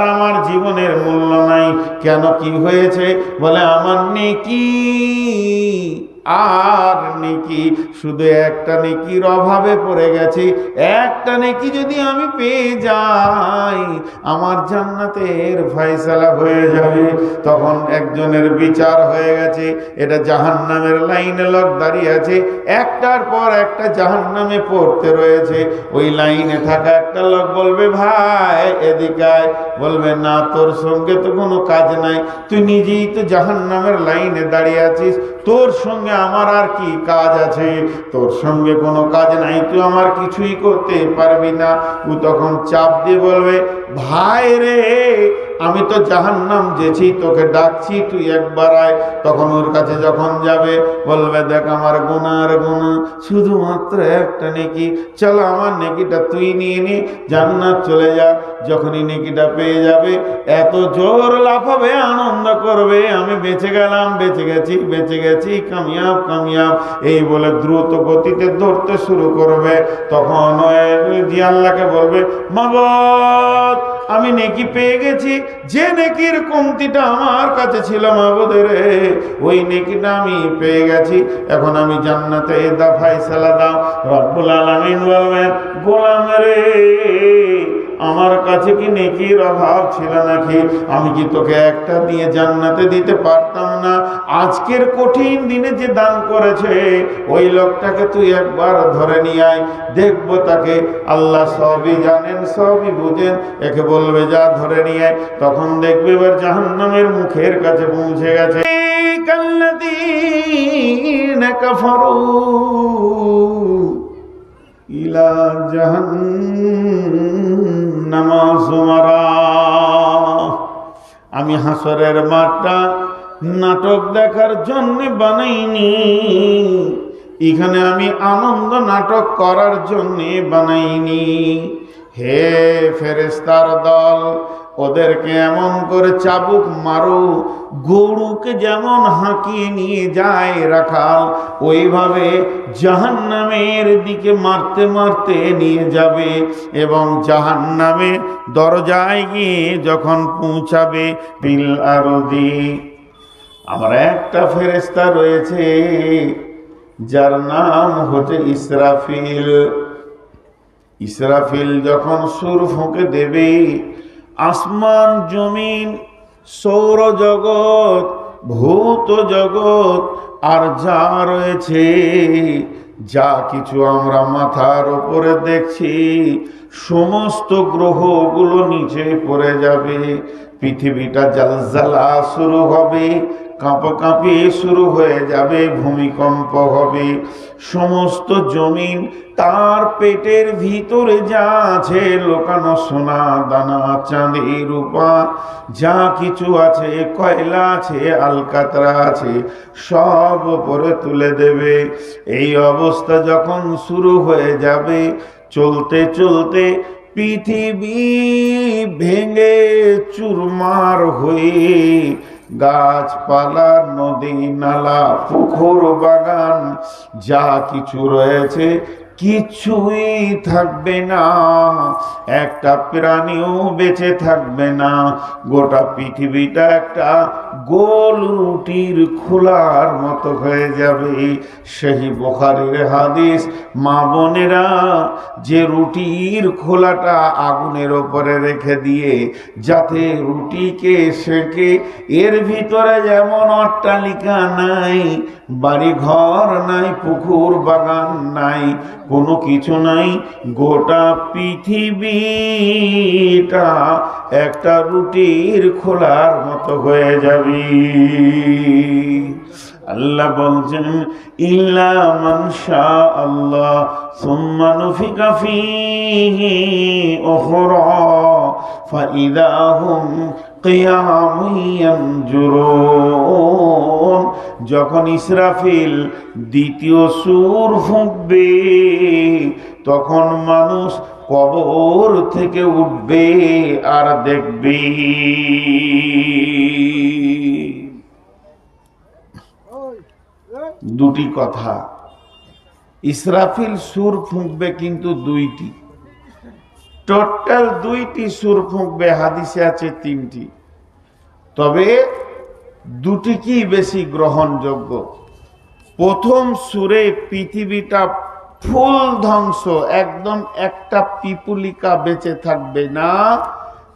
আমার জীবনের মূল্য নাই। কেন, কি হয়েছে? বলে আমার নেকি আর নেকি, শুধু একটা নেকির অভাবে পড়ে গেছি। একটা নেকি যদি আমি পেয়ে যাই আমার জান্নাতের ফয়সালা হয়ে যাবে। তখন একজনের বিচার হয়ে গেছে, এটা জাহান্নামের লাইনে লোক দাঁড়িয়ে আছে, একটার পর একটা জাহান্নামে পড়তে রয়েছে। ওই লাইনে থাকা একটা লোক বলবে, ভাই এদিকে আয়। বলবে, না, তোর সঙ্গে তো কোনো কাজ নাই, তুই নিজেই তো জাহান্নামের লাইনে দাঁড়িয়ে আছিস, তোর সঙ্গে আমার আর কি কাজ আছে? তোর সঙ্গে কোনো কাজ নাই, তুই আমার কিছুই করতে পারবি না। ও তখন চাপ দিয়ে বলবে, ভাই রে, আমি তো জাহান্নাম যেছি, তোকে ডাকছি, তুই একবার আয়। তখন ওর কাছে যখন যাবে বলবে, দেখ আমার গুনার গুনাহ শুধুমাত্র একটা নেকি, চলো আমার নেকিটা তুই নিয়ে নি, জান্নাত চলে যা। যখনই নেকিটা পেয়ে যাবে এত জোর লাফাবে, আনন্দ করবে, আমি বেঁচে গেলাম, বেঁচে গেছি, বেঁচে গেছি, কামিয়াব কামিয়াব, এই বলে দ্রুত গতিতে দৌড়তে শুরু করবে। তখন ওই আল্লাহকে বলবে, মাবুদ আমি নেকি পেয়ে গেছি, যে নেকির কমতিটা আমার কাছে ছিল মাবুদ রে, ওই নেকিটা আমি পেয়ে গেছি, এখন আমি জান্নাতে দা ফয়সালা দাও। রব্বুল আলামিন বলবেন, গোলাম রে, আমার কাছে কি নেকির অভাব ছিল নাকি? আমি কি তোকে একটা দিয়ে জান্নাতে দিতে পারতাম না? আজকের কঠিন দিনে যে দান করেছে ওই লোকটাকে তুই একবার ধরে নিয়ে আয়, দেখবো তাকে। আল্লাহ সবই জানেন, সবই বুঝেন, একে বলবে যা ধরে নিয়ে আয়। তখন দেখবে এবার জাহান্নামের মুখের কাছে পৌঁছে গেছে। কাল্লাযীনা কাফারু ইলা জাহান্নাম যুমারা। আমি হাসরের মাঠটা নাটক দেখার জন্য বানাইনি, এখানে আমি আনন্দ নাটক করার জন্য বানাইনি। হে ফেরেশতার দল, ওদেরকে এমন করে চাবুক মারো, গরুকে যেমন হাঁকিয়ে নিয়ে যায় রাখাল, ওইভাবে জাহান্নামের দিকে মারতে মারতে নিয়ে যাবে। এবং জাহান্নামের দরজায় গিয়ে যখন পৌঁছাবে, বিল আরদি, আমার একটা ফেরেশতা রয়েছে যার নাম হচ্ছে ইসরাফিল। ইসরাফিল যখন সুর ফুঁকে দেবে, আসমান জমিন, সৌরজগৎ, ভূত জগৎ আর যা রয়েছে, যা কিছু আমরা মাথার উপরে দেখছি, সমস্ত গ্রহগুলো নিচে পড়ে যাবে। পৃথিবীটা জালজালা শুরু হবে, কাঁপাকাঁপি শুরু হয়ে যাবে, ভূমিকম্প হবে। সমস্ত জমিন, তার পেটের ভিতরে যা আছে লোকানো সোনা দানা চাঁদি রূপা যা কিছু আছে, কয়লা আছে, আলকাতরা আছে, সব উপরে তুলে দেবে। এই অবস্থা যখন শুরু হয়ে যাবে, চলতে চলতে পৃথিবী ভেঙে চুরমার হয়ে গাছপালা, নদী নালা, পুকুর বাগান যা কিছু রয়েছে কিছুই থাকবে না, একটা প্রাণীও বেঁচে থাকবে না। গোটা পৃথিবীটা একটা গোল রুটির খোলার মতো হয়ে যাবে। সেই বুখারীর হাদিস, মা বোনেরা, যে রুটির খোলাটা আগুনের ওপরে রেখে দিয়ে যাতে রুটিকে সেকে, এর ভিতরে যেমন অট্টালিকা নাই, বাড়ি ঘর নাই, পুকুর বাগান নাই, কোনো কিছু নাই, গোটা পৃথিবীটা একটা রুটির খোলার মতো হয়ে যাবে। আল্লাহ বলছেন, ইল্লা মান শা আল্লাহ সুম্মা নুফিকা ফীহি উখরা ফাইযা হুম কিয়ামুন ইয়ানজুরুন। যখন ইসরাফিল দ্বিতীয় সূর ফুঁকবে, তখন মানুষ কবর থেকে উঠবে আর দেখবে। দুটি কথা, ইসরাফিল সুর ফুঁকবে কিন্তু দুইটি। টোটাল 2টি সুর ফুঁকবে, হাদিসে আছে 3টি, তবে 2টি কি বেশি গ্রহণযোগ্য। প্রথম সুরে পৃথিবীটা ফুল ধ্বংস, একদম একটা পিপুলিকা বেঁচে থাকবে না।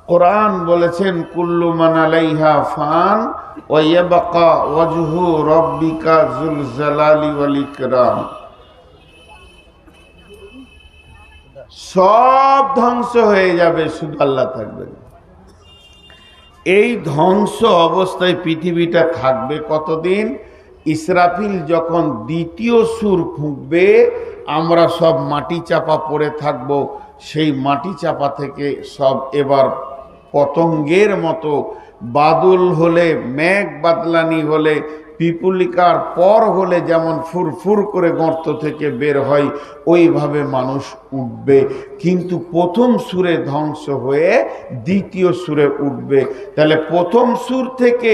কোরআন বলেছেন কুল্লু মান আলাইহা ফান ওয়া ইয়াবকা ওয়াজহু রাব্বিকা যুল জালালি ওয়াল ইকরাম। সব ধ্বংস হয়ে যাবে, শুধু আল্লাহ থাকবেন। এই ধ্বংস অবস্থায় পৃথিবীটা থাকবে কতদিন? ইসরাফিল যখন দ্বিতীয় সুর ফুঁকবে, আমরা সব মাটি চাপা পড়ে থাকব। সেই মাটি চাপা থেকে সব এবার পতঙ্গের মতো, বাদল হলে, মেঘ বাদলানি হলে, পিপুলিকার পর হলে যেমন ফুরফুর করে গর্ত থেকে বের হয়, ওইভাবে মানুষ উঠবে। কিন্তু প্রথম সুরে ধ্বংস হয়ে দ্বিতীয় সুরে উঠবে। তাহলে প্রথম সুর থেকে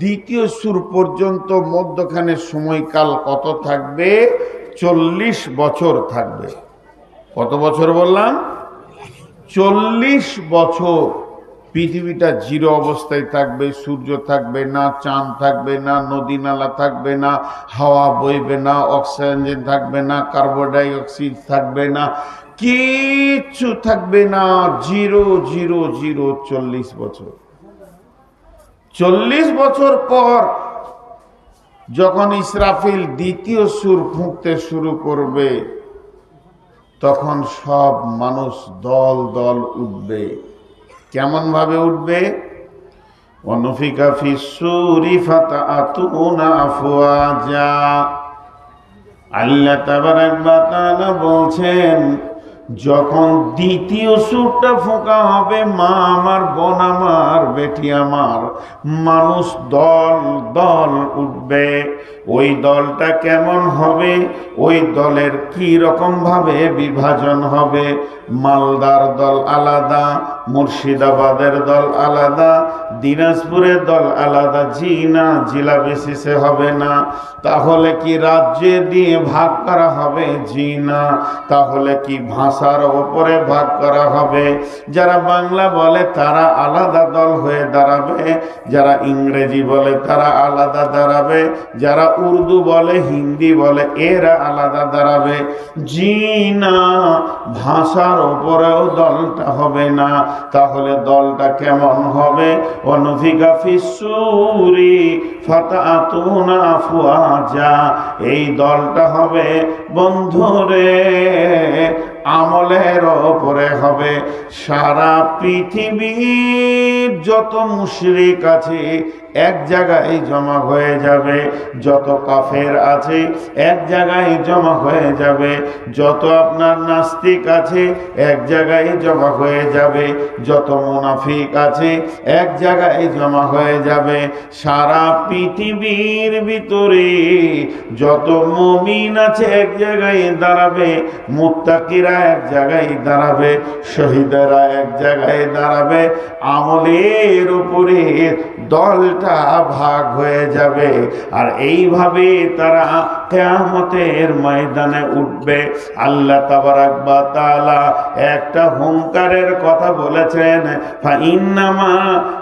দ্বিতীয় সুর পর্যন্ত মধ্যখানে সময়কাল কত থাকবে? 40 বছর থাকবে। কত বছর বললাম? 40 বছর পৃথিবীটা জিরো অবস্থায় থাকবে। সূর্য থাকবে না, চাঁদ থাকবে না, নদী নালা থাকবে না, হাওয়া বইবে না, অক্সিজেন থাকবে না, কার্বন ডাই অক্সাইড থাকবে না, কিচ্ছু থাকবে না। Zero zero zero. 40 বছর। 40 বছর পর যখন ইসরাফিল দ্বিতীয় সুর ফুঁকতে শুরু করবে, তখন সব মানুষ দল দল উঠবে। কেমন ভাবে উঠবে? ওয়ানুফিকা ফিস-সূরি ফাতাআতুনা আফওয়াজা। আল্লাহ তাবারাক ওয়া তাআলা বলছেন, যখন দ্বিতীয় সুরটা ফোঁকা হবে, মা আমার, বোন আমার, বেটি আমার, মানুষ দল দল উঠবে। ওই দলটা কেমন হবে? ওই দলের কি রকম ভাবে বিভাজন হবে? মালদার দল আলাদা, মুর্শিদাবাদের দল আলাদা, দিনাজপুরের দল আলাদা। জি না, জেলা বেসিসে হবে না। তাহলে কি রাজ্যে দিয়ে ভাগ করা হবে? জি না। তাহলে কি ভাষার ওপরে ভাগ করা হবে? যারা বাংলা বলে তারা আলাদা দল হয়ে দাঁড়াবে, যারা ইংরেজি বলে তারা আলাদা দাঁড়াবে, যারা উর্দু বলে, হিন্দি বলে, এরা আলাদা দাঁড়াবে। জি না, ভাষার ওপরেও দলটা হবে না। তাহলে দলটা কেমন হবে? ওয়ানুফিকা ফিস-সূরি ফাতাআতুনা আফওয়াজা। এই দলটা হবে বন্ধুরে আমলের ওপরে হবে। সারা পৃথিবীর যত মুশরিক আছে এক জায়গায় জমা হয়ে যাবে, যত কাফের আছে এক জায়গায় জমা হয়ে যাবে, যত আপনার নাস্তিক আছে এক জায়গায় জমা হয়ে যাবে, যত মুনাফিক আছে এক জায়গায় জমা হয়ে যাবে। সারা পৃথিবীর ভিতরে যত মুমিন আছে এক জায়গায় দাঁড়াবে, মুত্তাকিরা এক জায়গায় দাঁড়াবে, শহীদেরা এক জায়গায় দাঁড়াবে। আমলের উপরে দলটা ভাগ হয়ে যাবে। আর এইভাবে তারা কিয়ামতের ময়দানে উঠবে। আল্লাহ তাবারাক ওয়া তাআলা একটা হুঙ্কারের কথা বলেছেন,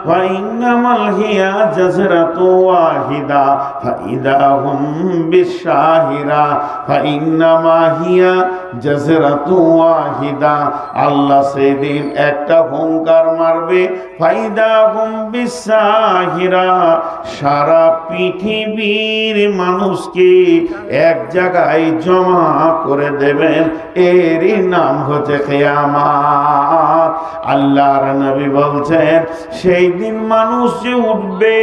ফাইন্নামাল হিয়া জাজরাতু ওয়াহিদা ফাইদা হুম বিশাহিরা। ফাইন্নামা হিয়া জাজরাতু ওয়াহিদা। আল্লাহ সেদিন একটা হুঙ্কার মারবে, ফাইদা হুম বিশাহিরা। সারা পৃথিবীর মানুষকে এক জায়গায় জমা করে দেবেন। এরই নাম হচ্ছে কিয়ামত। আল্লাহর নবী বলছেন, সেই দিন মানুষ যে উঠবে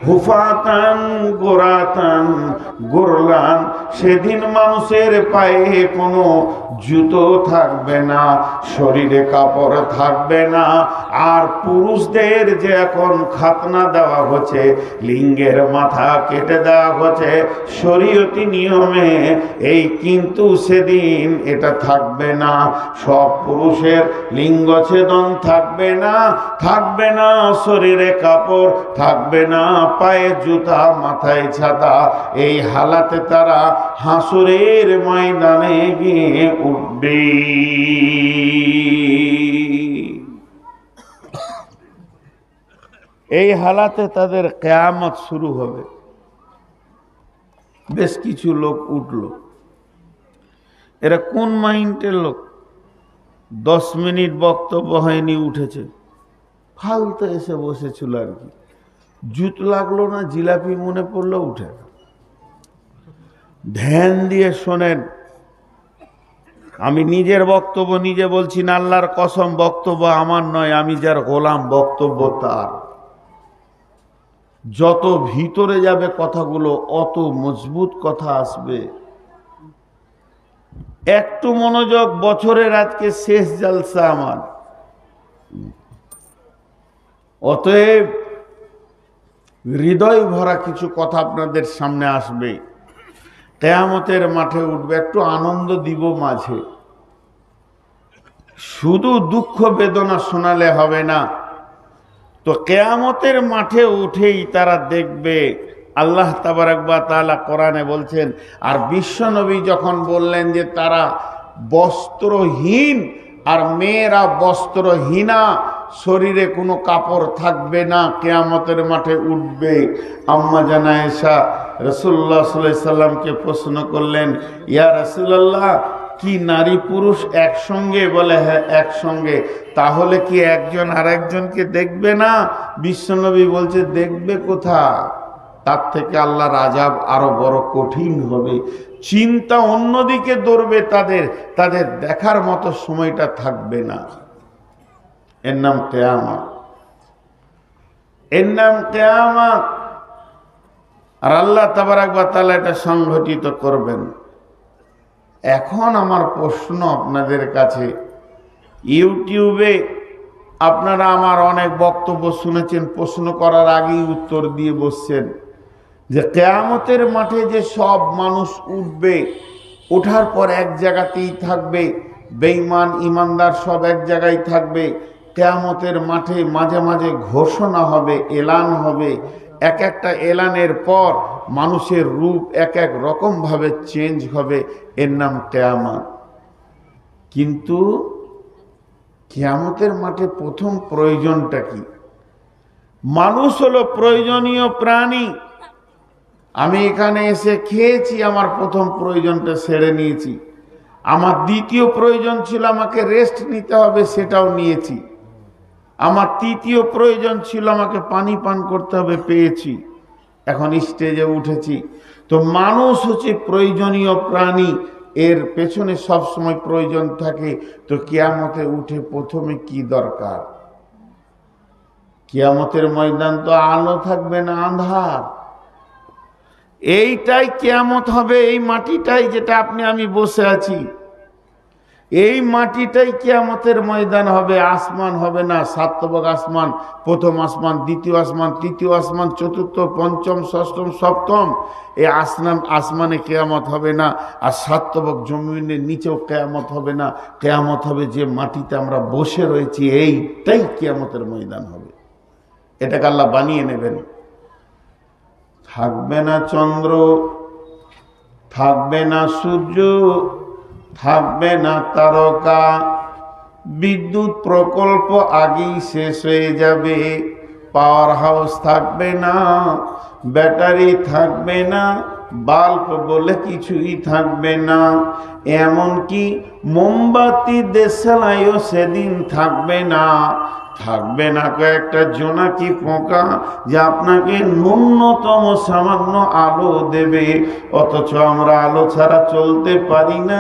হুফাতান গোরাতান গোরলান। সেদিন মানুষের পায়ে কোনো জুতো থাকবে না, শরীরে কাপড় থাকবে না। আর পুরুষদের যে এখন খাতনা দেওয়া হচ্ছে, লিঙ্গের মাথা কেটে দেওয়া হচ্ছে শরীয়তি নিয়মে, এই কিন্তু সেদিন এটা থাকবে না। সব পুরুষের লিঙ্গ ছেদন থাকবে না, থাকবে না শরীরে কাপড়, থাকবে না পায়ে জুতা, মাথায় ছাতা। এই হালাতে তারা হাসরের ময়দানে গিয়ে উঠবে। এই হালাতে তাদের কিয়ামত শুরু হবে। বেশ কিছু লোক উঠল, এরা কোন মাইন্ডের লোক? 10 মিনিট বক্তব্য হয়নি উঠেছে, ফালতু এসে বসেছিল আর কি, জুত লাগলো না, জিলাপি মনে পড়লো, উঠে। ধ্যান দিয়ে শোনেন, আমি নিজের বক্তব্য নিজে বলছি না, আল্লাহর কসম, বক্তব্য আমার নয়, আমি যার গোলাম বক্তব্য তার। যত ভিতরে যাবে কথাগুলো অত মজবুত কথা আসবে। একটু মনোযোগ, বছরের আজকে শেষ জালসা আমার, অতএব হৃদয় ভরা কিছু কথা আপনাদের সামনে আসবে। কিয়ামতের মাঠে উঠবে, একটু আনন্দ দিব মাঝে, শুধু দুঃখ বেদনা শোনালে হবে না। তো কিয়ামতের মাঠে উঠেই তারা দেখবে, আল্লাহ তাবারক ওয়া তাআলা কোরআনে বলছেন। আর বিশ্বনবী যখন বললেন যে তারা বস্ত্রহীন আর মেয়েরা বস্ত্রহীনা, শরীরে কোনো কাপড় থাকবে না, কিয়ামতের মাঠে উঠবে, আম্মা জান আয়েশা রাসূলুল্লাহ সাল্লাল্লাহু আলাইহি সাল্লামকে প্রশ্ন করলেন, ইয়া রাসূলুল্লাহ, কি নারী পুরুষ একসঙ্গে? বলে হ্যাঁ একসঙ্গে। তাহলে কি একজন আরেকজনকে দেখবে না? বিশ্বনবী বলছে দেখবে কোথা, তার থেকে আল্লাহর আযাব আরো বড় কঠিন হবে। চিন্তা অন্যদিকে দৌড়বে, তাদের দেখার মতো সময়টা থাকবে না। এর নাম কিয়ামত, এর নাম কিয়ামত। আর আল্লাহ তাবারক ওয়া তাআলা এটা সংঘটিত করবেন। এখন আমার প্রশ্ন আপনাদের কাছে, ইউটিউবে আপনারা আমার অনেক বক্তব্য শুনেছেন, প্রশ্ন করার আগেই উত্তর দিয়ে বসছেন যে কিয়ামতের মাঠে যে সব মানুষ উঠবে, ওঠার পর এক জায়গাতেই থাকবে, বেঈমান ইমানদার সব এক জায়গায় থাকবে। কিয়ামতের মাঠে মাঝে মাঝে ঘোষণা হবে, এলান হবে, এক একটা এলানের পর মানুষের রূপ এক এক রকম ভাবে চেঞ্জ হবে, এর নাম কিয়ামত। কিন্তু কিয়ামতের মাঠে প্রথম প্রয়োজনটা কি? মানুষ হলো প্রয়োজনীয় প্রাণী। আমি এখানে এসে খেয়েছি, আমার প্রথম প্রয়োজনটা সেরে নিয়েছি। আমার দ্বিতীয় প্রয়োজন ছিল আমাকে রেস্ট নিতে হবে, সেটাও নিয়েছি। আমার তৃতীয় প্রয়োজন ছিল আমাকে পানি পান করতে হবে, পেয়েছি। এখন স্টেজে উঠেছি। তো মানুষ হচ্ছে প্রয়োজনীয় প্রাণী, এর পেছনে সব সময় প্রয়োজন থাকে। তো কিয়ামতে উঠে প্রথমে কি দরকার? কিয়ামতের ময়দান তো আলো থাকবে না, আন্ধার। এইটাই কিয়ামত হবে, এই মাটিটাই, যেটা আপনি আমি বসে আছি, এই মাটিটাই কিয়ামতের ময়দান হবে। আসমান হবে না, সাতবক আসমান, প্রথম আসমান, দ্বিতীয় আসমান, তৃতীয় আসমান, চতুর্থ, পঞ্চম, ষষ্ঠম, সপ্তম, এই আসমানে কিয়ামত হবে না। আর সাতবক জমিনের নিচেও কিয়ামত হবে না। কিয়ামত হবে যে মাটিতে আমরা বসে রয়েছি, এইটাই কিয়ামতের ময়দান হবে। এটাকে আল্লাহ বানিয়ে নেবেন। থাকবে না চন্দ্র, থাকবে না সূর্য, থাকবে না তারকা, বিদ্যুৎ প্রকল্প আগেই শেষ হয়ে যাবে, পাওয়ার হাউস থাকবে না, ব্যাটারি থাকবে না, বাল্ব বলে কিছুই থাকবে না, এমনকি মোমবাতি দেশালাইও সেদিন থাকবে না। থাকবে না কয়েকটা জোনাকি পোকা যে আপনাকে ন্যূনতম সামান্য আলো দেবে, অথচ আমরা আলো ছাড়া চলতে পারি না।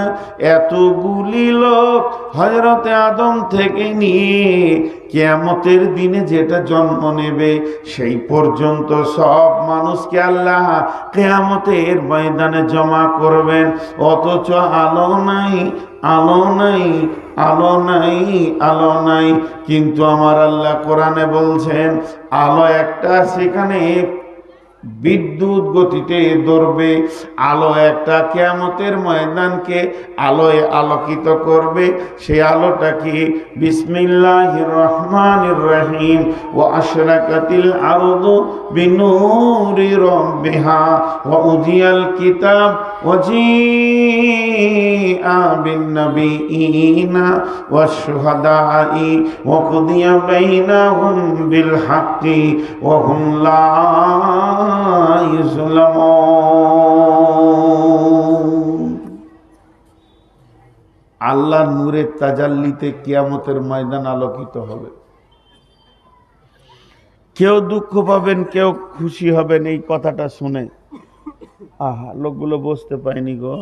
এতগুলি লোক হযরতে আদম থেকে নিয়ে কিয়ামতের দিনে যেটা জন্ম নেবে, সেই পর্যন্ত সব মানুষকে আল্লাহ কিয়ামতের ময়দানে জমা করবেন, অথচ আলো নাই, আলো নাই, আলো নাই, আলো নাই। কিন্তু আমার আল্লাহ কোরআনে বলছেন আলো একটা, সেখানে বিদ্যুৎ গতিতে দৌড়বে। আলো একটা কিয়ামতের ময়দানকে আলোয় আলোকিত করবে। সেই আলোটা কি? বিসমিল্লাহির রহমানির রহিম। ওয়া আশরাকাতিল আরদু বিনূরি রাব্বিহা ওয়া উযিয়াল কিতাব ওয়া জিআ বিন নাবিয়িনা ওয়াশ শুহাদাই ওয়া কুদিয়া বাইনাহুম বিল হাক্কি ওয়া হুম লা আল্লাহর নূরের তাজাল্লিতে কিয়ামতের ময়দান আলোকিত হবে। কেউ দুঃখ পাবেন, কেউ খুশি হবেন। এই কথাটা শুনে আহা, লোকগুলো বসতে পায়নি গো,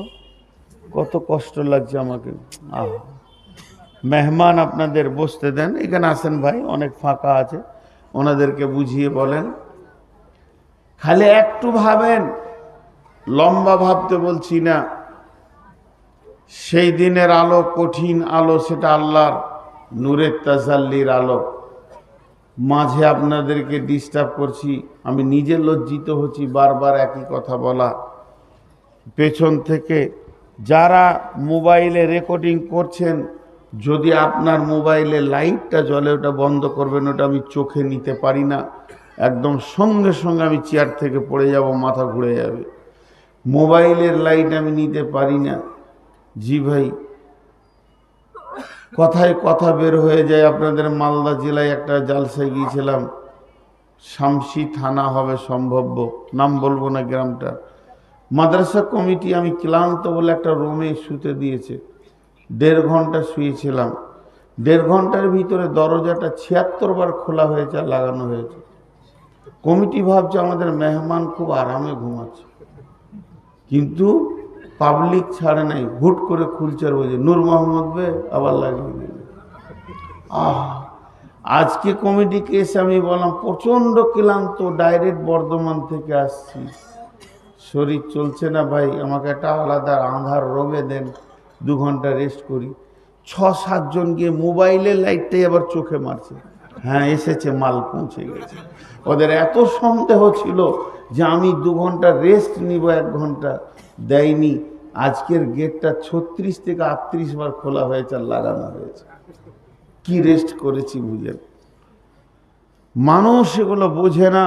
কত কষ্ট লাগছে আমাকে। আহা, মেহমান আপনাদের বসতে দেন, এখানে আসেন ভাই, অনেক ফাঁকা আছে, ওনাদেরকে বুঝিয়ে বলেন। খালি একটু ভাবেন, লম্বা ভাবতে বলছি না। সেই দিনের আলো কঠিন আলো, সেটা আল্লাহর নূরের তাজাল্লির আলো। মাঝে আপনাদেরকে ডিস্টার্ব করছি, আমি নিজে লজ্জিত হচ্ছি বারবার একই কথা বলা। পেছন থেকে যারা মোবাইলে রেকর্ডিং করছেন, যদি আপনার মোবাইলে লাইটটা জ্বলে ওটা বন্ধ করবেন, ওটা আমি চোখে নিতে পারি না। একদম সঙ্গে সঙ্গে আমি চেয়ার থেকে পড়ে যাব, মাথা ঘুরে যাবে। মোবাইলের লাইট আমি নিতে পারি না। জি ভাই, কথায় কথা বের হয়ে যায়। আপনাদের মালদা জেলায় একটা জালসায় গিয়েছিলাম, শামসি থানা হবে সম্ভব্য, নাম বলবো না গ্রামটা। মাদ্রাসা কমিটি আমি ক্লান্ত বলে একটা রুমে শুতে দিয়েছে। 1.5 ঘন্টা শুয়েছিলাম। 1.5 ঘন্টার ভিতরে দরজাটা 76 বার খোলা হয়েছে আর লাগানো হয়েছে। কমিটি ভাবছে আমাদের মেহমান খুব আরামে ঘুমাচ্ছে, কিন্তু পাবলিক ছাড়ে নাই, হুট করে খুলছে আর বলছে নূর মোহাম্মদ বে, আবার লাগিয়ে দিল। আজকে কমিটিকে এসে আমি বললাম প্রচন্ড ক্লান্ত, ডাইরেক্ট বর্ধমান থেকে আসছি, শরীর চলছে না ভাই, আমাকে একটা আলাদা আধার রোমে দেন, 2 ঘন্টা রেস্ট করি। 6-7 জন গিয়ে মোবাইলের লাইটটাই আবার চোখে মারছে, হ্যাঁ এসেছে, মাল পৌঁছে গেছে। ওদের এত সন্দেহ ছিল যে আমি 2 ঘন্টা রেস্ট নিব, 1 ঘন্টা দেয়নি। আজকের গেটটা 36 থেকে 38 বার খোলা হয়েছে আর লাগানো হয়েছে। কি রেস্ট করেছি বুঝেন? মানুষ এগুলো বোঝে না।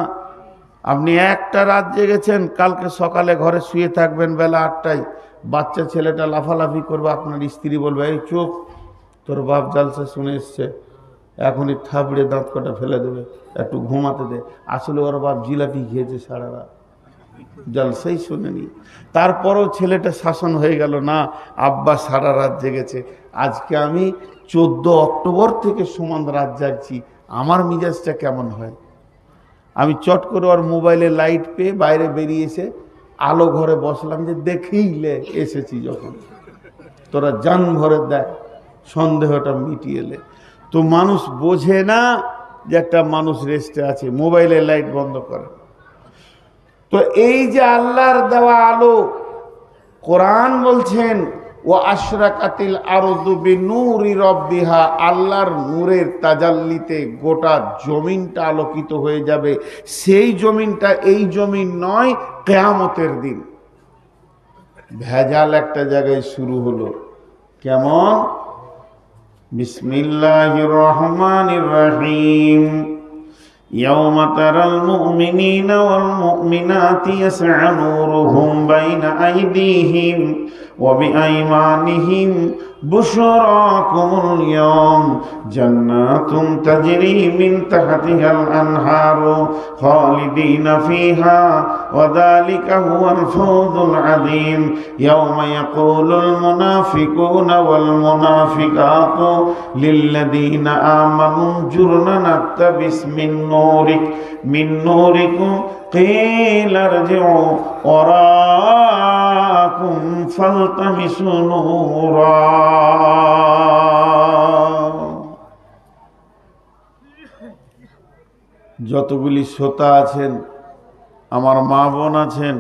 আপনি একটা রাত জেগেছেন, কালকে সকালে ঘরে শুয়ে থাকবেন বেলা 8টায়, বাচ্চা ছেলেটা লাফালাফি করবে, আপনার স্ত্রী বলবে এই চুপ, তোর বাপ জালসা শুনে এসছে, এখনই থাবড়ে দাঁত কটা ফেলে দেবে, একটু ঘুমাতে দে। আসলে ওর বাপ জিলাপি খেয়েছে সারা রাত, জলসাই শুনেনি। তারপরও ছেলেটা শাসন হয়ে গেল, না আব্বা সারা রাত জেগেছে। আজকে আমি 14 অক্টোবর থেকে সমান রাত জাগছি, আমার মিজাজটা কেমন হয়? আমি চট করে ওর মোবাইলে লাইট পেয়ে বাইরে বেরিয়ে এসে আলো ঘরে বসলাম, যে দেখেইলে এসেছি যখন, তোরা জান ভরে দেখ, সন্দেহটা মিটিয়ে এলে। তো মানুষ বোঝে না যে একটা মানুষ রেস্টে আছে, মোবাইলে লাইট বন্ধ করে। তো এই যে আল্লাহর দেওয়া আলো, কোরআন বলছেন ও আশরাকাতিল আরদু বিনূরি রাব্বিহা, আল্লাহর নূরের তাজাল্লিতে গোটা জমিনটা আলোকিত হয়ে যাবে। সেই জমিনটা এই জমিন নয়, কিয়ামতের দিন। ভেজাল একটা জায়গায় শুরু হলো, কেমন? বিসমিল্লাহির রহমানির রহিম। يوم ترى المؤمنين والمؤمنات يسعى نورهم بين أيديهم وبأيمانهم بشراكم اليوم جنات تجري من تحتها الأنهار خالدين فيها وذلك هو الفوز العظيم يوم يقول المنافقون والمنافقات للذين آمنوا انظرنا نقتبس من نوركم قيل ارجعوا وراءكم فالتمسوا نورا। যতগুলি শ্রোতা আছেন, আমার মা বোন আছেন,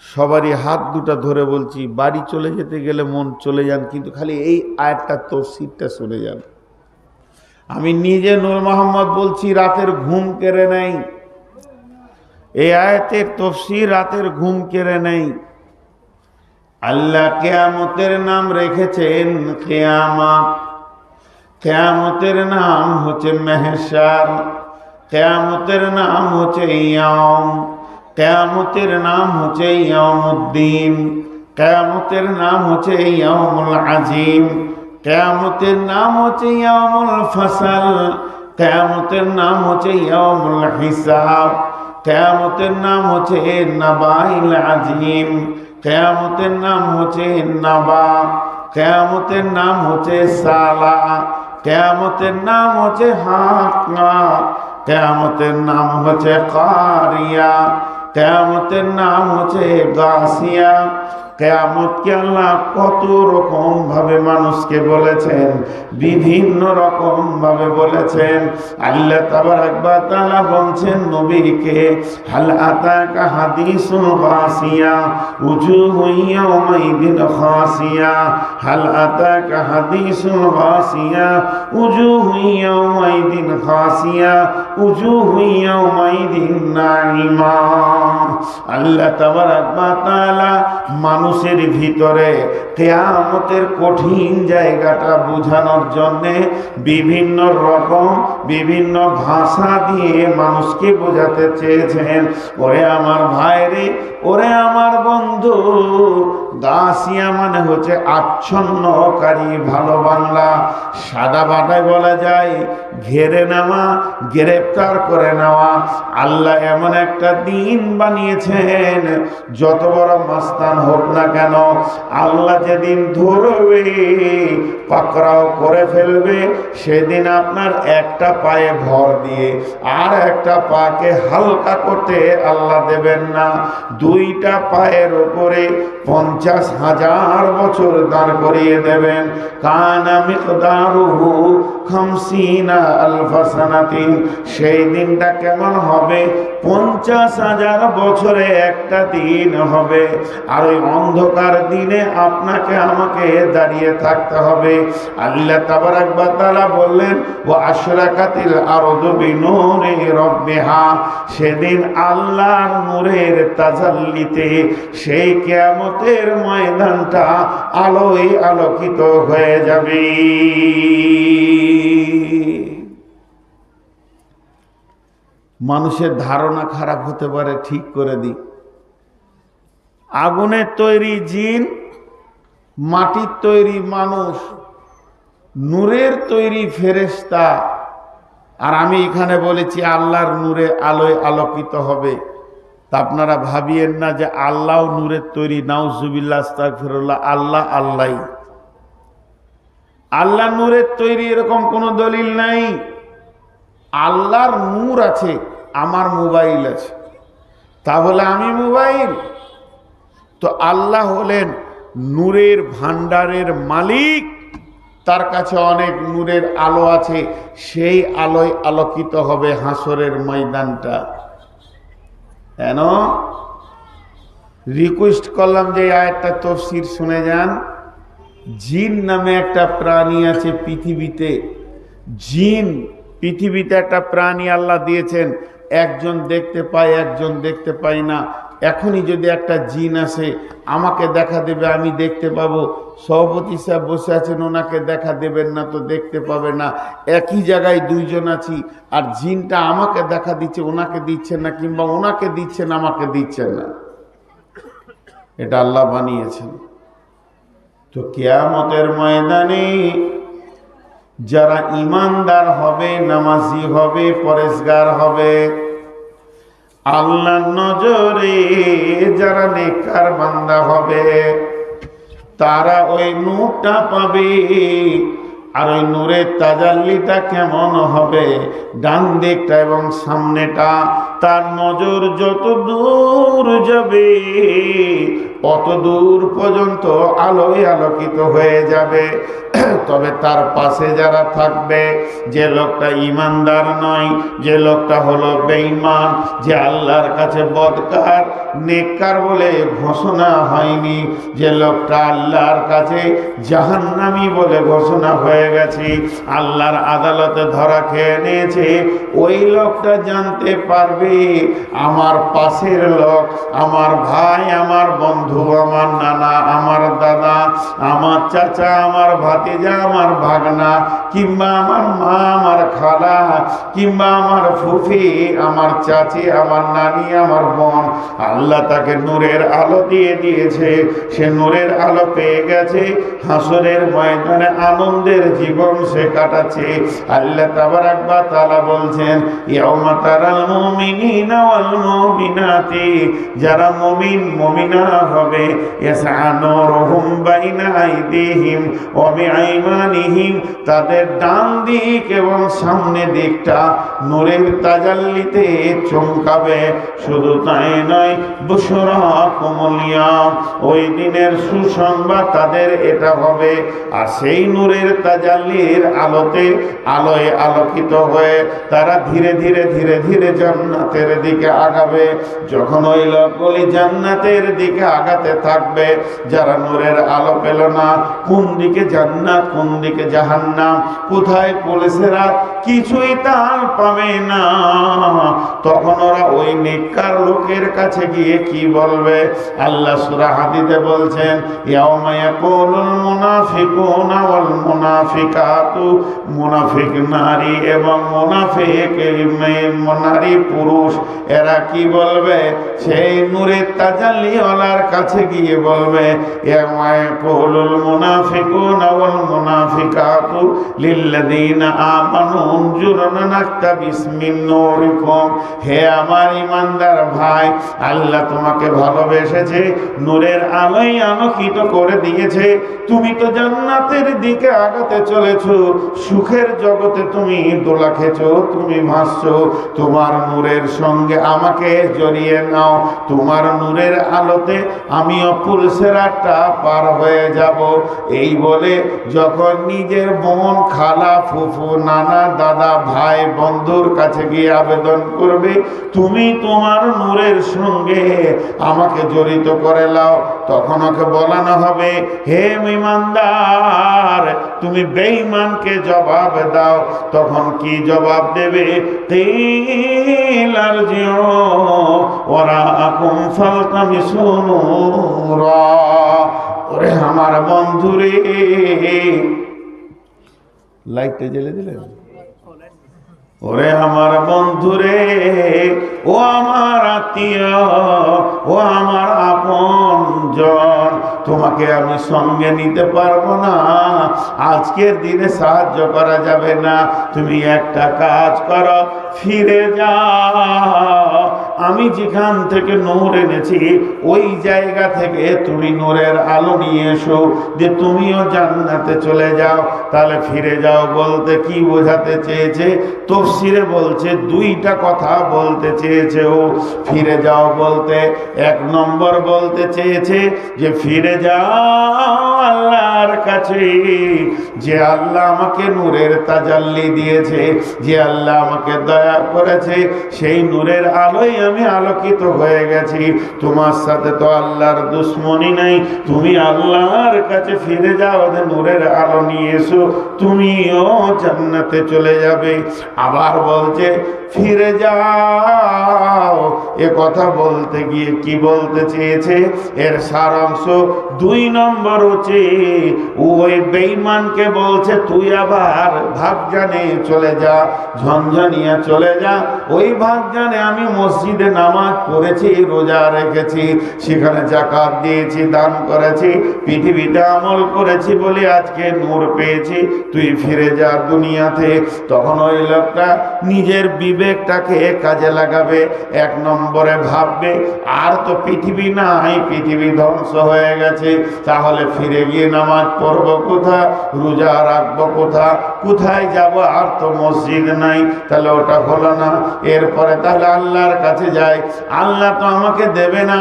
সবারই হাত দুটা ধরে বলছি, বাড়ি চলে যেতে গেলে মন চলে যান, কিন্তু খালি এই আয়াতটা তফসিরটা শুনে যান। আমি নিজে নূর মোহাম্মদ বলছি, রাতের ঘুম কেড়ে নেই। এই আয়াতের তাফসীর রাতের ঘুম কেড়ে নেই। আল্লাহ কিয়ামতের নাম রেখেছেন কিয়ামত। কিয়ামতের নাম হচ্ছে মেহশার, কিয়ামতের নাম হচ্ছে ইয়াউম, কিয়ামতের নাম হচ্ছে ইয়াউমুদ্দিন, কিয়ামতের নাম হচ্ছে ইয়াউমুল আজিম, কিয়ামতের নাম হচ্ছে ইয়াউমুল ফাসল, কিয়ামতের নাম হচ্ছে ইয়াউমুল হিসাব, কিয়ামতের নাম হচ্ছে নাবাইল আজিম, কিয়ামতের নাম হচ্ছে নাবা, কিয়ামতের নাম হচ্ছে সালা, কিয়ামতের নাম হচ্ছে হাক্কা, কিয়ামতের নাম হচ্ছে কারিয়া, কিয়ামতের নাম হচ্ছে গাসিয়া। কিয়ামতকে আল্লাহ কত রকম ভাবে মানুষকে বলেছেন, বিভিন্ন রকম ভাবে বলেছেন। আল্লাহ তাবারাক ওয়া তাআলা বলছেন নবীকে, হাল আতাকা হাদিসুল গাসিয়া উজুহু ইয়াওমাইদিন খাসিয়া, হাল আতাকা হাদিসুল গাসিয়া উজুহু ইয়াওমাইদিন খাসিয়া উজুহু ইয়াওমাইদিন নাঈমা। আল্লাহ তাবারাক ওয়া তাআলা মানুষের ভিতরে কিয়ামতের কঠিন জায়গাটা বোঝানোর জন্যে বিভিন্ন রকম বিভিন্ন ভাষা দিয়ে মানুষকে বোঝাতে চেয়েছেন। ওরে আমার ভাইরে, ওরে আমার বন্ধু, গাসিয়া মানে হচ্ছে আচ্ছন্নকারী, ভালো বাংলা সাদা বাটায় বলা যায় ঘেরে নেওয়া, গ্রেফতার করে নেওয়া। আল্লাহ এমন একটা দিন বানিয়েছেন, যত বড় মাস্তান হোক না কেন, আল্লাহ যেদিন ধরবে পাকড়াও করে ফেলবে, সেদিন আপনার একটা পায়ে ভর দিয়ে আর একটা পাকে হালকা করতে আল্লাহ দেবেন না। দুইটা পায়ের উপরে 50,000 বছর দাঁড় করিয়ে দেবেন। কানা মিকদারুহু 50,000 সানাতিন। সেই দিনটা কেমন হবে? 50,000 বছরে একটা দিন হবে। আর ওই অন্ধকার দিনে আপনাকে আমাকে দাঁড়িয়ে থাকতে হবে। আল্লাহ তাবারাক ওয়া তাআলা বললেন, ওয়া আশরাকাতিল আরদু বিনূরি রাব্বিহা। সেদিন আল্লাহর নূরের তাজাল্লিতে সেই কিয়ামতের ময়দানটা আলোয় আলোকিত হয়ে যাবে। মানুষের ধারণা খারাপ হতে পারে, ঠিক করে দিই। আগুনের তৈরি জিন, মাটির তৈরি মানুষ, নূরের তৈরি ফেরেশতা, আর আমি এখানে বলেছি আল্লাহর নূরে আলোয় আলোকিত হবে। তা আপনারা ভাবিয়েন না যে আল্লাহ নূরের তৈরি। নাউজুবিল্লাহ, আস্তাগফিরুল্লাহ। আল্লাহ আল্লাহই, আল্লাহ নূরের তৈরি এরকম কোনো দলিল নাই। আল্লাহর নূর আছে, আমার মোবাইল আছে, তাহলে আমি মোবাইল? তো আল্লাহ হলেন নূরের ভান্ডারের মালিক, তার কাছে অনেক নূরের আলো আছে, সেই আলোয় আলোকিত হবে হাসরের ময়দানটা। কেন রিকোয়েস্ট করলাম যে আয়াতটা তাফসীর শুনে যান। জিন নামে একটা প্রাণী আছে পৃথিবীতে। জিন পৃথিবীতে একটা প্রাণী আল্লাহ দিয়েছেন, একজন দেখতে পায়, একজন দেখতে পায় না। এখনই যদি একটা জিন আসে আমাকে দেখা দেবে, আমি দেখতে পাবো। সভাপতি সাহেব বসে আছেন, ওনাকে দেখা দেবেন না তো দেখতে পাবে না। একই জায়গায় দুইজন আছি, আর জিনটা আমাকে দেখা দিচ্ছে, ওনাকে দিচ্ছেন না, কিংবা ওনাকে দিচ্ছেন, আমাকে দিচ্ছেন না। এটা আল্লাহ বানিয়েছেন। তো কিয়ামতের ময়দানে যারা ইমানদার হবে, নামাজি হবে, পরেশগার হবে, আল্লাহর নজরে যারা নেককার বান্দা হবে, তারা ওই নূরটা পাবে। আর ওই নূরের তাজাল্লিটা কেমন হবে? ডান দিকটা এবং সামনেটা, তার নজর যত দূর যাবে অত দূর পর্যন্ত আলোয় আলোকিত হয়ে যাবে। তবে তার পাশে যারা থাকবে, যে লোকটা ইমানদার নয়, যে লোকটা হলো বেঈমান, যে আল্লাহর কাছে বদকার নেককার বলে ঘোষণা হয়নি, যে লোকটা আল্লাহর কাছে জাহান্নামী বলে ঘোষণা হয়ে গেছে, আল্লাহর আদালতে ধরা খেয়ে নিয়েছে, ওই লোকটা জানতে পারবে আমার পাশের লোক, আমার ভাই, আমার বন্ধু, আমার নানা, আমার দাদা, আমার চাচা, আমার ভাতিজা, আমার ভাগনা, কিংবা আমার মা, আমার খালা, কিংবা আমার ফুফি, আমার চাচি, আমার নানি, আমার বোন, আল্লাহ তাকে নূরের আলো দিয়ে দিয়েছে। সে নূরের আলো পেয়ে গেছে, হাসরের ময়দানে আনন্দের জীবন সে কাটাচ্ছে। আল্লাহ তাবারাক ওয়া তাআলা বলছেন, ইয়াউমা তারাল মুমিনিনা ওয়াল মুমিনাতি, যারা মুমিন মুমিনা হবে, ইয়াসআ নূরুহুম বাইনা আইদিহিম ওয়া বিআইমানিহিম, তাদের ডান দিক এবং সামনে দিকটা নূরের তাজাল্লিতে চমকাবে। শুধু তাই নয়, বুশরাকুমুল ইয়াম, ওই দিনের সুসংবাদ তাদের এটা হবে। আর সেই নূরের তাজাল্লির আলোতে আলোয় আলোকিত হয়ে তারা ধীরে ধীরে ধীরে ধীরে জান্নাতের দিকে আগাবে। যখন ওই লোকগুলি জান্নাতের দিকে আগাতে থাকবে, যারা নূরের আলো পেল না, কোন দিকে জান্নাত কোন দিকে জাহান্নাম, কোথায় পুলিশেরা, কিছুই তার পাবে না। তখন ওরা ওই নেককার লোকের কাছে গিয়ে কি বলবে? আল্লাহ সূরা হাদীদে বলছেন, ইয়াউমা ইয়াকুলুল মুনাফিকুনা ওয়াল মুনাফিকাতু, মুনাফিক নারী এবং মুনাফিক নারী পুরুষ, এরা কি বলবে? সেই নূরের তাজাল্লিওয়ালার কাছে গিয়ে বলবে, ইয়াউমা ইয়াকুলুল মুনাফিকুনা ওয়াল মুনাফিকাতু লিল্লাযীনা আমানু উনজুরনা নাকতাবিস মিন নূরিকুম, হে আমার ইমানদার ভাই, আল্লাহ তোমাকে ভালোবেসেছে, নূরের আলোয় আলোকিত করে দিয়েছে, তুমি তো জান্নাতের দিকে আগাতে চলেছো, সুখের জগতে তুমি দোলা খেছো, তুমি ভাসছো, তোমার নূরের সঙ্গে আমাকে জড়িয়ে নাও, তোমার নূরের আলোতে আমিও পুলসেরাটা পার হয়ে যাব। এই বলে যখন নিজের বোন, খালা, ফুফু, নানা, দাদা, ভাই, বন্ধুর কাছে গিয়ে আবেদন করবে, তুমি তোমার নূরের সঙ্গে আমাকে জড়িত করে নাও, তখন ওকে বলানো হবে, হে ইমানদার, তুমি বেঈমানকে জবাব দাও। তখন কি জবাব দেবে? কিল আরজিউ ওয়ারাআকুম ফালতামিসু নূরা, ওরে আমার বন্ধুরে, লাইটটা জ্বেলে দিলেন, ওরে আমার বন্ধুরে, ও আমার আত্মীয়, ও আমার আপনজন, তোমাকে আমি সঙ্গে নিতে পারবো না, আজকের দিনে সাহায্য করা যাবে না, তুমি একটা কাজ করো, ফিরে যাও, আমি যেখান থেকে নূর এনেছি ওই জায়গা থেকে তুমি নূরের আলো নিয়ে এসো, যে তুমিও জান্নাতে চলে যাও। তাহলে ফিরে যাও বলতে কি বোঝাতে চেয়েছে? তাফসীরে বলছে দুইটা কথা বলতে চেয়েছে ও। ফিরে যাও বলতে এক নম্বর বলতে চেয়েছে যে ফিরে যাও আল্লাহর কাছে, যে আল্লাহ আমাকে নূরের তাজাল্লি দিয়েছে, যে আল্লাহ আমাকে দয়া করেছে, সেই নূরের আলোয় আমি আলোকিত হয়ে গেছি। তোমার সাথে তো আল্লাহর দুশ্মনী নাই, তুমি আল্লাহর কাছে ফিরে যাও, নূরের আলো নিয়ে এসো, তুমিও জান্নাতে চলে যাবে। আবার বলছে ফিরে যাও, এ কথা বলতে গিয়ে কি বলতে চেয়েছে? এর সারাংশ দুই নম্বর হচ্ছে, ওই বেঈমানকে বলছে তুই আবার ভাগজানে চলে যা, ঝঞ্ঝানিয়া চলে যা, ওই ভাগজানে আমি মসজিদে নামাজ পড়েছি, রোজা রেখেছি, সেখানে যাকাত দিয়েছি, দান করেছি, পৃথিবীতে আমল করেছি বলে আজকে নূর পেয়েছি, তুই ফিরে যা দুনিয়াতে। তখন ওই লোকটা নিজের বিবেকটাকে কাজে লাগাবে, এক নম্বরে ভাববে আর তো পৃথিবী নাই, পৃথিবী ধ্বংস হয়ে গেছে, তাহলে ফিরে গিয়ে নামাজ পড়বো কোথা, রোজা রাখবো কোথা, কোথায় যাব, আর তো মসজিদ নাই, তাহলে ওটা হলো না। এরপরে তাহলে আল্লাহর কাছে যা যায়, আল্লাহ তো আমাকে দেবে না,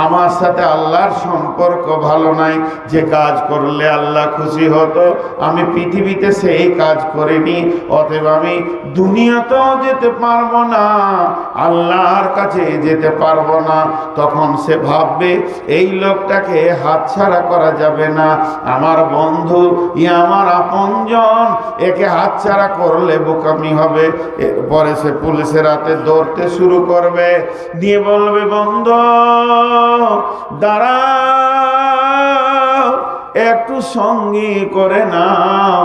আমার সাথে আল্লাহর সম্পর্ক ভালো নাই, যে কাজ করলে আল্লাহ খুশি হতো আমি পৃথিবীতে সেই কাজ করিনি, অতএব আমি দুনিয়াতেও যেতে পারবো না, আল্লাহর কাছে যেতে পারবো না। তখন সে ভাববে এই লোকটাকে হাতছাড়া করা যাবে না, আমার বন্ধু, আমার আপনজন, একে হাতছাড়া করলে বোকামি হবে। এরপরে সে পুলিশের হাতে দৌড়তে শুরু করবে, দিয়ে বলবে বন্ধু দাঁড়াও, একটু সঙ্গী করে নাও,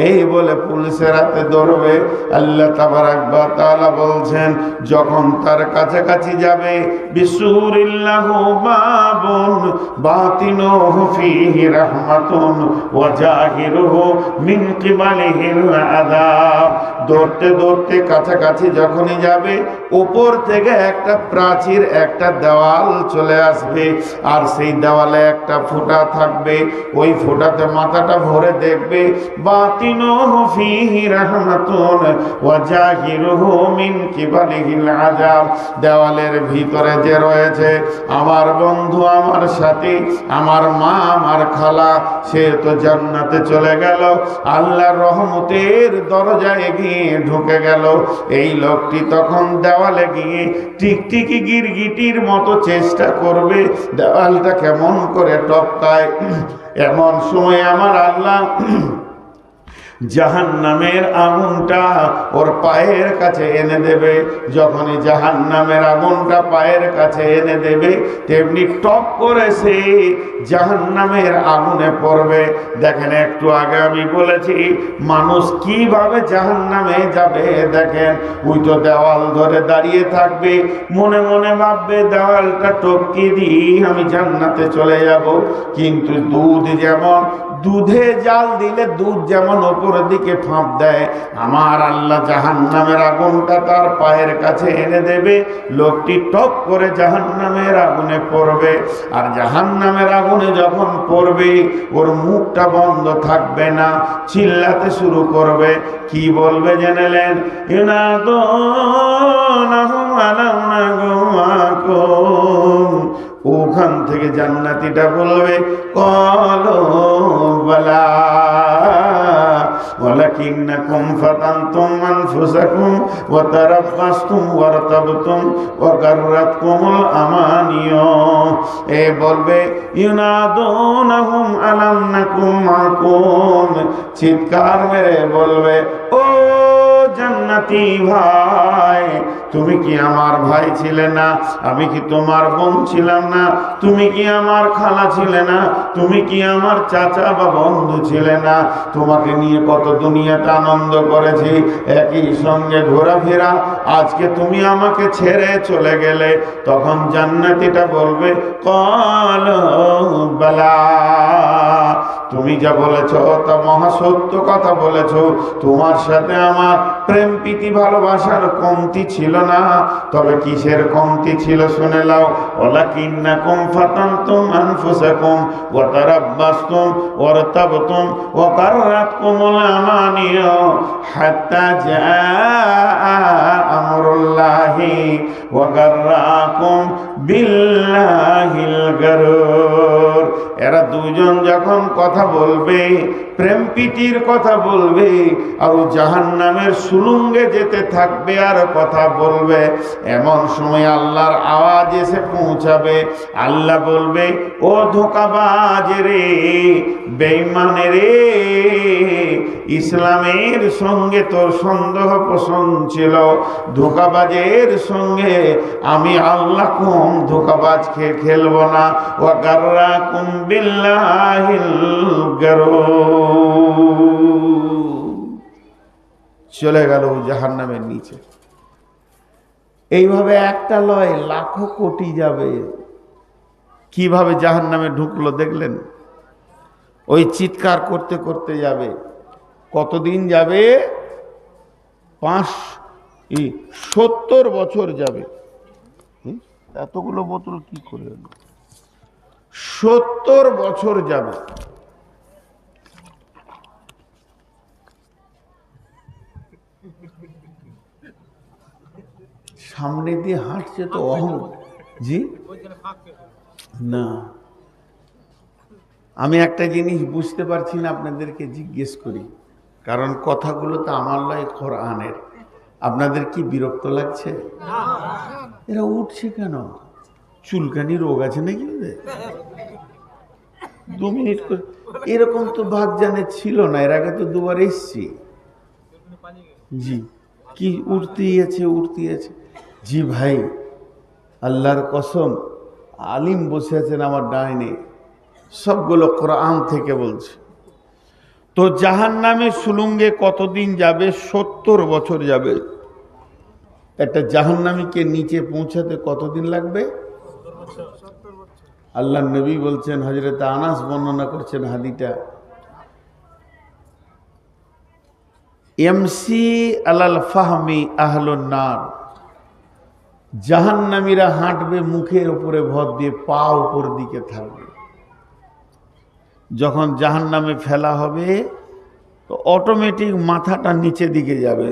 এই বলে পুলিশের হাতে ধরবে। আল্লাহ তাবারাক ওয়া তাআলা বলছেন, যখন তার কাছাকাছি যাবে, বিসুরিল্লাহু বাবুন বাতিনুহু ফীহি রাহমাতুন ওয়া জাহিরুহু মিন কিবালিহিল আযাব। দৌড়তে দৌড়তে কাছাকাছি যখনই যাবে, উপর থেকে একটা প্রাচীর, একটা দেওয়াল চলে আসবে, আর সেই দেওয়ালে একটা ফুটা থাকবে, ওই ফোঁটাতে মাথাটা ভরে দেখবে, বাতিনুহু ফীহি রাহমাতুন ওয়া জাহিরুহু মিন কিবালিহিল আযাব। দেওয়ালের ভিতরে যে রয়েছে আমার বন্ধু, আমার সাথী, আমার মা, আমার খালা, সে তো জান্নাতে চলে গেল, আল্লাহর রহমতের দরজায় গিয়ে ঢুকে গেল। এই লোকটি তখন দেওয়ালে গিয়ে টিকটিকি গিরগিটির মতো চেষ্টা করবে দেওয়ালটা কেমন করে টপকায়। এমন সময় আমার আল্লাহ জাহান্নামের আগুনটা ওর পায়ের কাছে এনে দেবে। যখনই জাহান্নামের আগুনটা পায়ের কাছে এনে দেবে, তেমনি টপ করে সে জাহান্নামের আগুনে পড়বে। দেখেন, একটু আগে আমি বলেছি মানুষ কিভাবে জাহান্নামে যাবে। দেখেন, ওই তো দেওয়াল ধরে দাঁড়িয়ে থাকবে, মনে মনে ভাববে দেওয়ালটা টপকি দিই, আমি জান্নাতে চলে যাব। কিন্তু দুধ যেমন, দুধে জাল দিলে দুধ যেমন উপরের দিকে ফাঁপ দেয়, আমার আল্লাহ জাহান্নামের আগুনটা তার পায়ের কাছে এনে দেবে। লোকটি টপ করে জাহান্নামের আগুনে পড়বে। আর জাহান্নামের আগুনে যখন পড়বে, ওর মুখটা বন্ধ থাকবে না, চিল্লাতে শুরু করবে। কি বলবে জেনেলেন? ইউনাদুনাহুম আলাম নাগুমাকুম। ওখান থেকে জান্নাতীটা বলবে, ক্বালু বালা ওয়ালাকিন্নাকুম ফাতানতুম আনফুসাকুম ওয়া তারাব্বাসতুম ওয়ারতাবতুম ওয়া গাররাতকুমুল আমানিয়ু। এ বলবে, ইউনাদুনাহুম আলাম নাকুম মাকুম। চিৎকার মেরে বলবে, ও জান্নাতি ভাই, তুমি কি আমার ভাই ছিলে না? আমি কি তোমার বোন ছিলাম না? তুমি কি আমার খালা ছিলে না? তুমি কি আমার চাচা বা বন্ধু ছিলে না? তোমাকে নিয়ে কত দুনিয়াতে আনন্দ করেছি, একই সঙ্গে ঘোরাফেরা, আজকে তুমি আমাকে ছেড়ে চলে গেলে। তখন জান্নাতীটা বলবে, ক্বালু বালা, তুমি যা বলেছ তা মহাসত্য কথা বলেছ। তোমার সাথে আমার প্রেম প্রীতি ভালোবাসার কমতি ছিল না। তবে কিসের কমতি ছিল শুনে নাও। ওয়ালাকিন্নাকুম ফাতানতুম আনফুসাকুম ওয়া তারাব্বাসতুম ওয়ারতাবতুম ওয়া গাররাতকুমুল আমানিয়ু হাত্তা জাআ আমরুল্লাহি ওয়া গাররাকুম বিল্লাহিল গারুর। এরা দুজন যখন কথা বলবে, প্রেম প্রীতির কথা বলবে, আর জাহান্নামের সুলুঙ্গে যেতে থাকবে আর কথা বলবে, এমন সময় আল্লাহর আওয়াজ এসে পৌঁছাবে। আল্লাহ বলবে, ও ধোঁকাবাজ রে, বেঈমান রে, ইসলামের সঙ্গে তোর সন্দেহ পোষণ ছিল, ধোঁকাবাজের সঙ্গে আমি আল্লাহ কম ধোঁকাবাজকে খেলবো না। ওয়া গাররাকুম বিল্লাহিল গারুর। চলে গেল জাহান্নামের নিচে। এইভাবে একটা লয় লাখো কোটি যাবে। কিভাবে জাহান্নামে ঢুকলো দেখলেন? ওই চিৎকার করতে করতে যাবে। কতদিন যাবে? 70 বছর যাবে। এতগুলো বোতল কি করে হলো? 70 বছর যাবে। সামনে দিয়ে হাঁটছে তো জি না, আমি একটা জিনিস বুঝতে পারছি না, আপনাদেরকে জিজ্ঞেস করি, কারণ কথাগুলো তো আমার লয়, কোরআনের। আপনাদের কি বিরক্ত লাগছে? এরা উঠছে কেন? চুলকানি রোগ আছে নাকি? 2 মিনিট করে এরকম তো ভাগজানে ছিল না, এর আগে তো 2বার এসছি। জি, কি উঠতেই আছে। জি ভাই, আল্লাহর কসম, আলিম বসে আছেন আমার ডাইনে, সবগুলো কোরআন থেকে বলছে। তো জাহান্নামে সুলুঙ্গে কতদিন যাবে? 70 বছর যাবে। একটা জাহান্নামীকে নিচে পৌঁছাতে কতদিন লাগবে? আল্লাহ নবী বলছেন, হযরত আনাস বর্ণনা করছেন হাদিটা, এমসি আলাল ফাহমি আহলুন নার, জাহান্নামীরা হাঁটবে মুখের উপরে ভর দিয়ে, পা উপর দিকে থাকবে। যখন জাহান্নামে ফেলা হবে তো অটোমেটিক মাথাটা নিচে দিকে যাবে।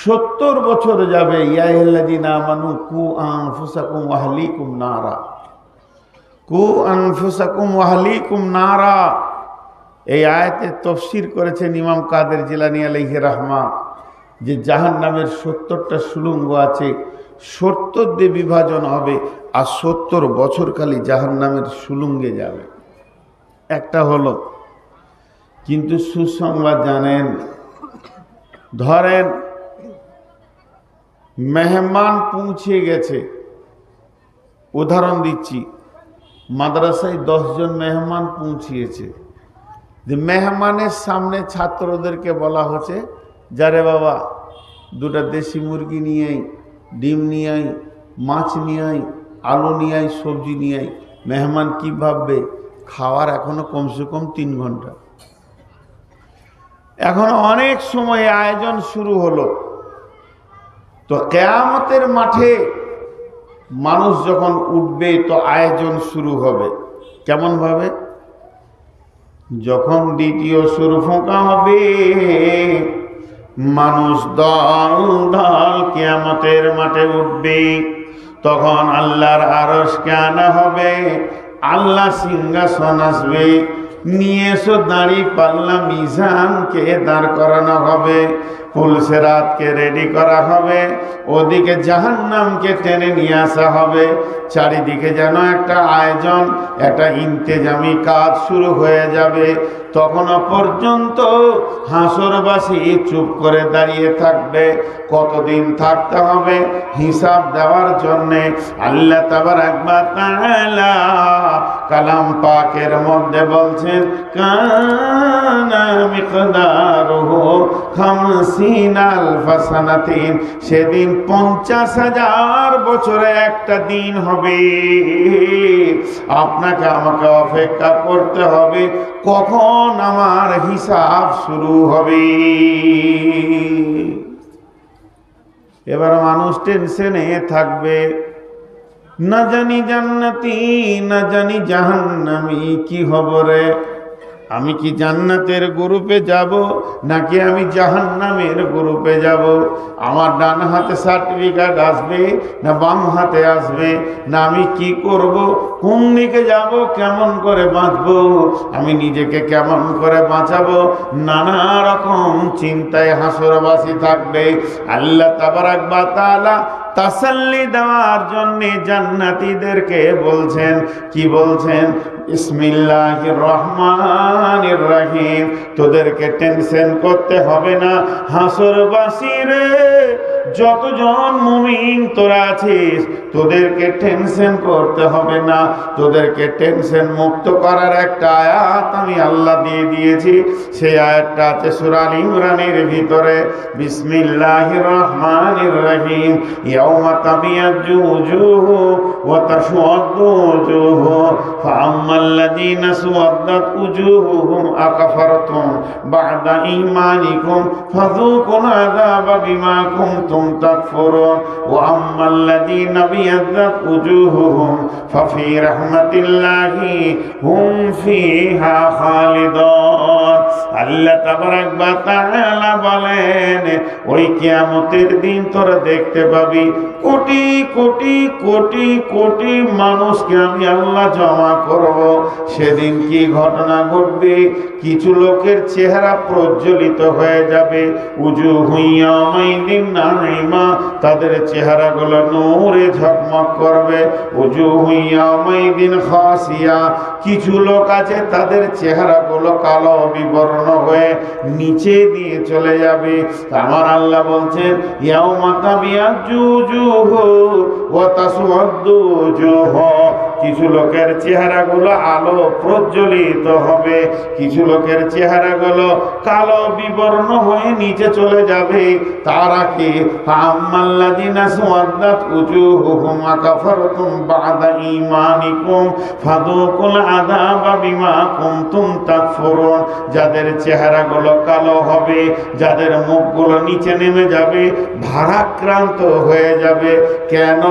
70 বছর যাবে। ইয়া আইয়ুহাল্লাযীনা আমানু কু আনফুসাকুম ওয়া আহলিকুম নারা, কু আনফুসাকুম ওয়া আহলিকুম নারা। এই আয়াতে তাফসীর করেছেন ইমাম কাদের জিলানী আলাইহি রাহমা, যে জাহান্নামের 70টা সুলুঙ্গ আছে, 70 দিয়ে বিভাজন হবে, আর 70 বছর খালি জাহান্নামের সুলুঙ্গে যাবে। একটা হলো, কিন্তু সুসংবাদ জানেন, ধরেন মেহমান পৌঁছে গেছে, উদাহরণ দিচ্ছি, মাদ্রাসায় 10 জন মেহমান পৌঁছিয়েছে, যে মেহমানের সামনে ছাত্রদেরকে বলা হচ্ছে, যারে বাবা 2টা দেশি মুরগি নিয়ে আই, ডিম নিয়ে আই, মাছ নিয়ে আই, আলু নিয়ে আই, সবজি নিয়ে আই। মেহমান কি ভাববে? খাওয়ার এখনো কমসে কম 3 ঘন্টা, এখনো অনেক সময় আয়োজন শুরু হলো। তো কিয়ামতের মাঠে মানুষ যখন উঠবে তো আয়োজন শুরু হবে কেমন ভাবে? যখন দ্বিতীয় সুর ফোঁকা হবে, মানুষ দল দল কিয়ামতের মাঠে উঠবে, তখন আল্লাহর আরশকে আনা হবে, আল্লাহ সিংহাসন আসবে, নিয়ে এসো দাঁড়ি পাল্লা মিজানকে দাঁড় করানো হবে, ফুলসেরাতকে রেডি করা হবে, ওদিকে জাহান্নামকে টেনে নিয়ে আসা হবে। চারিদিকে যেন একটা আয়োজন, একটা ইন্তেজামি কাজ শুরু হয়ে যাবে। তখনও পর্যন্ত হাসরবাসী চুপ করে দাঁড়িয়ে থাকবে। কতদিন থাকতে হবে? হিসাব দেওয়ার জন্যে আল্লাহ তাবারাক ওয়া তাআলা কালাম পাকের মধ্যে বলছেন, কানা মিকদারুহু 50 আলফা সানাতিন, সেদিন 50,000 বছরে একটা দিন হবে। আপনাকে আমাকে অপেক্ষা করতে হবে, কখন আমার হিসাব শুরু হবে। এবার মানুষ টেনশনে থাকবে, না জানি জান্নাতি না জানি জাহান্নামী কি খবরে, আমি কি জান্নাতের গ্রুপে যাব নাকি আমি জাহান্নামের গ্রুপে যাব? আমার ডান হাতে সার্টিফিকেট আসবে না বাম হাতে আসবে, না আমি কি করব, কোন দিকে যাব, কেমন করে বাঁচবো, আমি নিজেকে কেমন করে বাঁচাবো, নানা রকম চিন্তায় হাসরবাসী থাকবে। আল্লাহ তাবারাক ওয়া তাআলা তাসাল্লি দেওয়ার জন্য জান্নাতীদেরকে বলছেন, কি বলছেন? বিসমিল্লাহির রহমানির রহিম, তোদেরকে টেনশন করতে হবে না হাসরবাসী রে, যতজন মুমিন তোরা আছিস তোদেরকে টেনশন করতে হবে না। তোদেরকে টেনশন মুক্ত করার একটা আয়াত আমি আল্লাহ দিয়ে দিয়েছি, সেই আয়াতটা আছে সূরা আল ইমরানের ভিতরে। বিসমিল্লাহির রহমানির রহিম, ইয়াউমা তাবিয়াজ্জু উজুহু ওয়া তাসওয়াদ্দু উজুহু, ফাআম্মা আম্মাল্লাযীনা সুওয়াদ্দাত উজুহুহুম আকাফারতুম বা'দা ঈমানিকুম ফাযূকুল আযাবা বিমা কুনতুম তাকফুরুন ওয়া আম্মাল্লাযীনা বিয়াদ্দাত উজুহুহুম ফাফি রাহমাতিল্লাহি হুম ফিহা খালিদুন। আল্লাহ তাবারাক ওয়া তাআলা বলেন, ওই কিয়ামতের দিন তোরা দেখতে পাবি কোটি কোটি কোটি কোটি মানুষকে আমি আল্লাহ জমা করব। সেদিন কি ঘটনা ঘটবে? কিছু লোকের চেহারা প্রজ্বলিত হয়ে যাবে, উজুহু ইয়াওমাইদিন নাঈমা, তাদের চেহারাগুলো নূরে ঝকমক করবে। উজুহু ইয়াওমাইদিন খাসিয়া, কিছু লোক আছে তাদের চেহারাগুলো কালো বিবর্ণ হয়ে নিচে দিয়ে চলে যাবে। আমার আল্লাহ বলছেন, ইয়াউমা তাবিয়াজ্জু উজুহু ওয়া তাসওয়াদ্দু উজুহু, কিছু লোকের চেহারাগুলো আলো প্রজ্বলিত হবে, কিছু লোকের চেহারাগুলো কালো বিবর্ণ হয়ে নিচে চলে যাবে। তারা কি? আম্মাল্লাযীনা সুওয়াদ্দাত উজুহুহুম আকাফারতুম বা'দা ঈমানিকুম ফাযূকুল আযাবা বিমা কুনতুম তাকফুরুন, যাদের চেহারাগুলো কালো হবে, যাদের মুখগুলো নিচে নেমে যাবে, ভারাক্রান্ত হয়ে যাবে। কেন?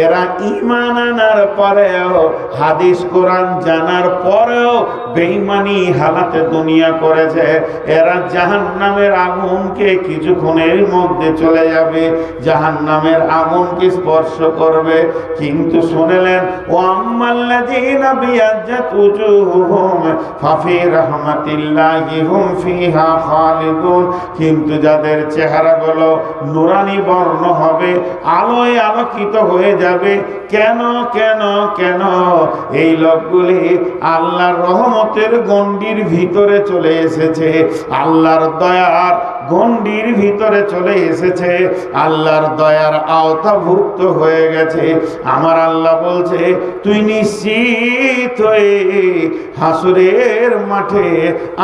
এরা ঈমান আনার পরেও, হাদিস কোরআন জানার পরেও বেঈমানি হালাতে দুনিয়া করেছে। এরা জাহান্নামের আগুনকে কিছুক্ষণের মধ্যে চলে যাবে, জাহান্নামের আগুনকে স্পর্শ করবে। কিন্তু শুনলেন, ও আম্মাল্লাযীনা বিয়াজ্জাত উজুহুহুম ফাফি রাহমাতিল্লাহি হুম ফিহা খালিদুন, কিন্তু যাদের চেহারাগুলো নুরানি বর্ণ হবে, আলোয় আলোকিত হয়ে যাবে। কেন? এই লোকগুলি আল্লাহর রহমতের গণ্ডির ভিতরে চলে এসেছে, আল্লাহর দয়ার গণ্ডির ভিতরে চলে এসেছে, আল্লাহর দয়ার আওতাভুক্ত হয়ে গেছে। আমার আল্লাহ বলছে, তুই নিশ্চিত হয়ে হাসরের মাঠে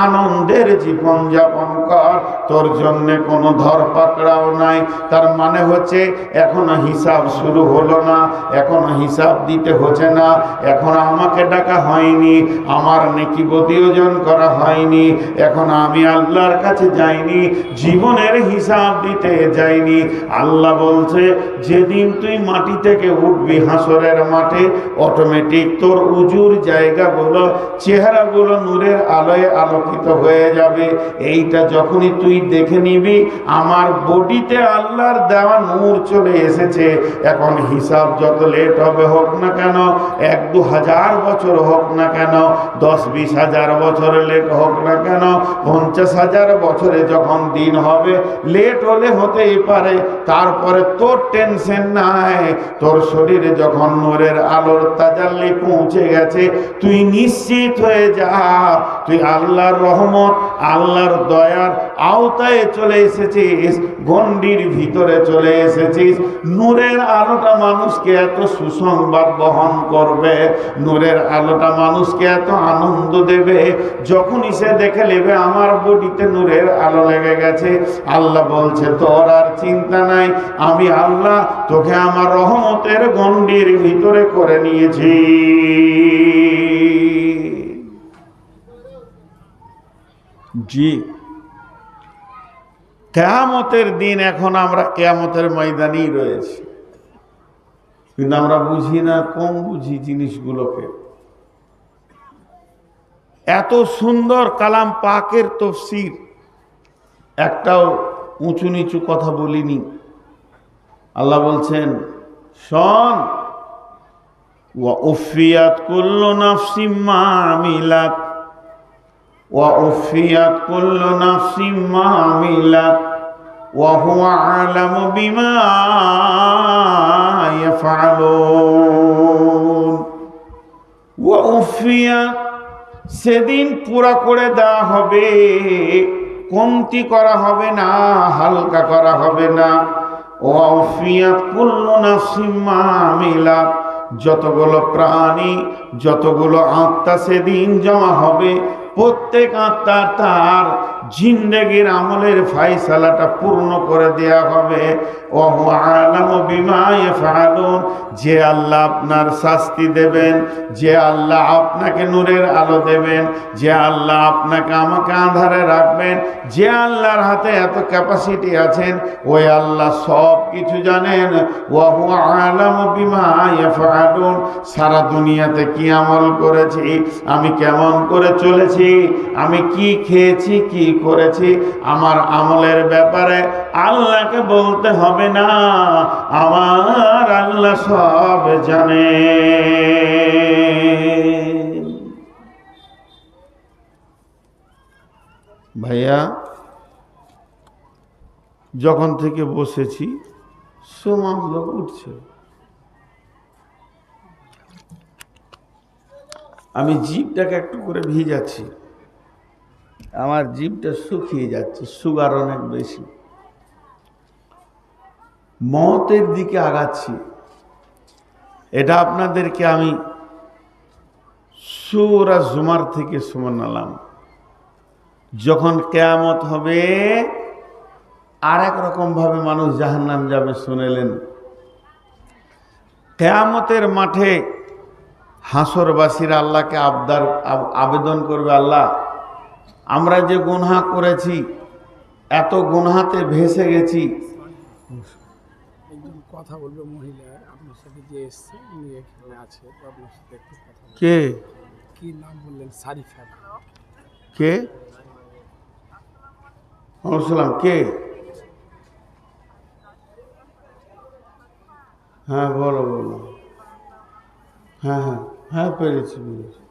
আনন্দের জীবন যাপন কর, তোর জন্য কোনো ধরপাকড়াও নাই। তার মানে হচ্ছে এখনো হিসাব শুরু হলো না, এখনো হিসাব দিতে হচ্ছে না, এখনো আমাকে ডাকা হয়নি, আমার নেকি প্রতিয়োজন করা হয়নি, এখন আমি আল্লাহর কাছে যাইনি, জীবনের হিসাব দিতে যাইনি। আল্লাহ বলছে, যেদিন তুই মাটি থেকে উঠবি হাসরের মাঠে, অটোমেটিক তোর উজুর জায়গাগুলো, চেহারাগুলো নূরের আলোয় আলোকিত হয়ে যাবে। এইটা যখনই তুই দেখে নিবি, আমার বডিতে আল্লাহর দেওয়া নূর চলে এসেছে। এখন হিসাব যত লেট হবে হোক না কেন, 1-2 হাজার বছর হোক না কেন, 10-20 হাজার বছর লেট হোক না কেন, 50,000 বছরে যখন দিন হবে, লেট হলে হতেই পারে, তারপরে তোর টেনশন নাই। তোর শরীরে যখন নূরের আলোর তাজাল্লি পৌঁছে গেছে, তুই নিশ্চিত হয়ে যা, তুই আল্লাহর রহমত, আল্লাহর দয়ার আওতায় চলে এসেছিস, গণ্ডির ভিতরে চলে এসেছিস। নূরের আলোটা মানুষকে এত সুসংবাদ বহন করবে, নূরের আলোটা মানুষকে এত আনন্দ দেবে, যখনই সে দেখে নেবে আমার বডিতে নূরের আলো লেগে গেছে। আল্লাহ বলছে, তোর আর চিন্তা নাই, আমি আল্লাহ তোকে আমার রহমতের গণ্ডির ভিতরে করে নিয়েছি। জি, কিয়ামতের দিন, এখন আমরা কিয়ামতের ময়দানেই রয়েছি, কিন্তু আমরা বুঝি না, কম বুঝি জিনিসগুলোকে। এত সুন্দর কালাম পাকের তাফসীর, একটাও উঁচু নিচু কথা বলিনি। আল্লাহ বলছেন, শোন, ওয়া উফিয়াত কুল্লু নাফসিম মা আমিলাত, ওয়া উফিয়াত কুল্লু নাফসিম মা আমিলাত ওয়া হুয়া আলামু বিমা ইয়াফআলুন। ওয়া উফিয়াত, সেদিন পুরা করে দেওয়া হবে, কমতি করা হবে না, হালকা করা হবে না। ওয়া উফিয়াত কুল্লু নাফসিম মা আমিলাত, যতগুলো প্রাণী, যতগুলো আত্মা সেদিন জমা হবে, প্রত্যেক আত্মার তার জিন্দেগির আমলের ফায়সালাটা পূর্ণ করে দেয়া হবে। ওয়া হুয়া আ'লামু বিমা ইয়াফআলুন, যে আল্লাহ আপনার শাস্তি দেবেন, যে আল্লাহ আপনাকে নূরের আলো দেবেন, যে আল্লাহ আপনাকে আমাকে আঁধারে রাখবেন, যে আল্লাহর হাতে এত ক্যাপাসিটি আছেন, ওই আল্লাহ সব কিছু জানেন। ওয়া হুয়া আ'লামু বিমা ইয়াফআলুন, সারা দুনিয়াতে কি আমল করেছি, আমি কেমন করে চলেছি, আমি কি খেয়েছি, কি করেছি, আমার আমলের ব্যাপারে আল্লাহকে বলতে হবে না, আমার আল্লাহ সব জানে। ভাইয়া, যখন থেকে বসেছি সোমাগুলো উঠছে, আমি জিভটাকে একটু করে ভিজাচ্ছি, আমার জিভটা শুকিয়ে যাচ্ছে, সুগার অনেক বেশি, মওতের দিকে আগাচ্ছি। এটা আপনাদেরকে আমি সূরা জুমার থেকে শোনালাম। যখন কিয়ামত হবে আর এক রকম ভাবে মানুষ জাহান্নাম যাবে শুনেলেন। কিয়ামতের মাঠে হাসরবাসীরা আল্লাহকে আবেদন করবে, আল্লাহ আমরা যে গুনাহ করেছি, এত গুনাহতে ভেসে গেছি। একজন কথা বলবে, মহিলা আপনার সাথে যে এসছে উনি এখানে আছে, তো আপনার সাথে একটু কথা বলবেন। কে? কি নাম বললেন? সারিফা। কে? সালাম। কে? হ্যাঁ বলো বলো। হ্যাঁ হ্যাঁ হ্যাঁ, পেরেছি পেরেছি।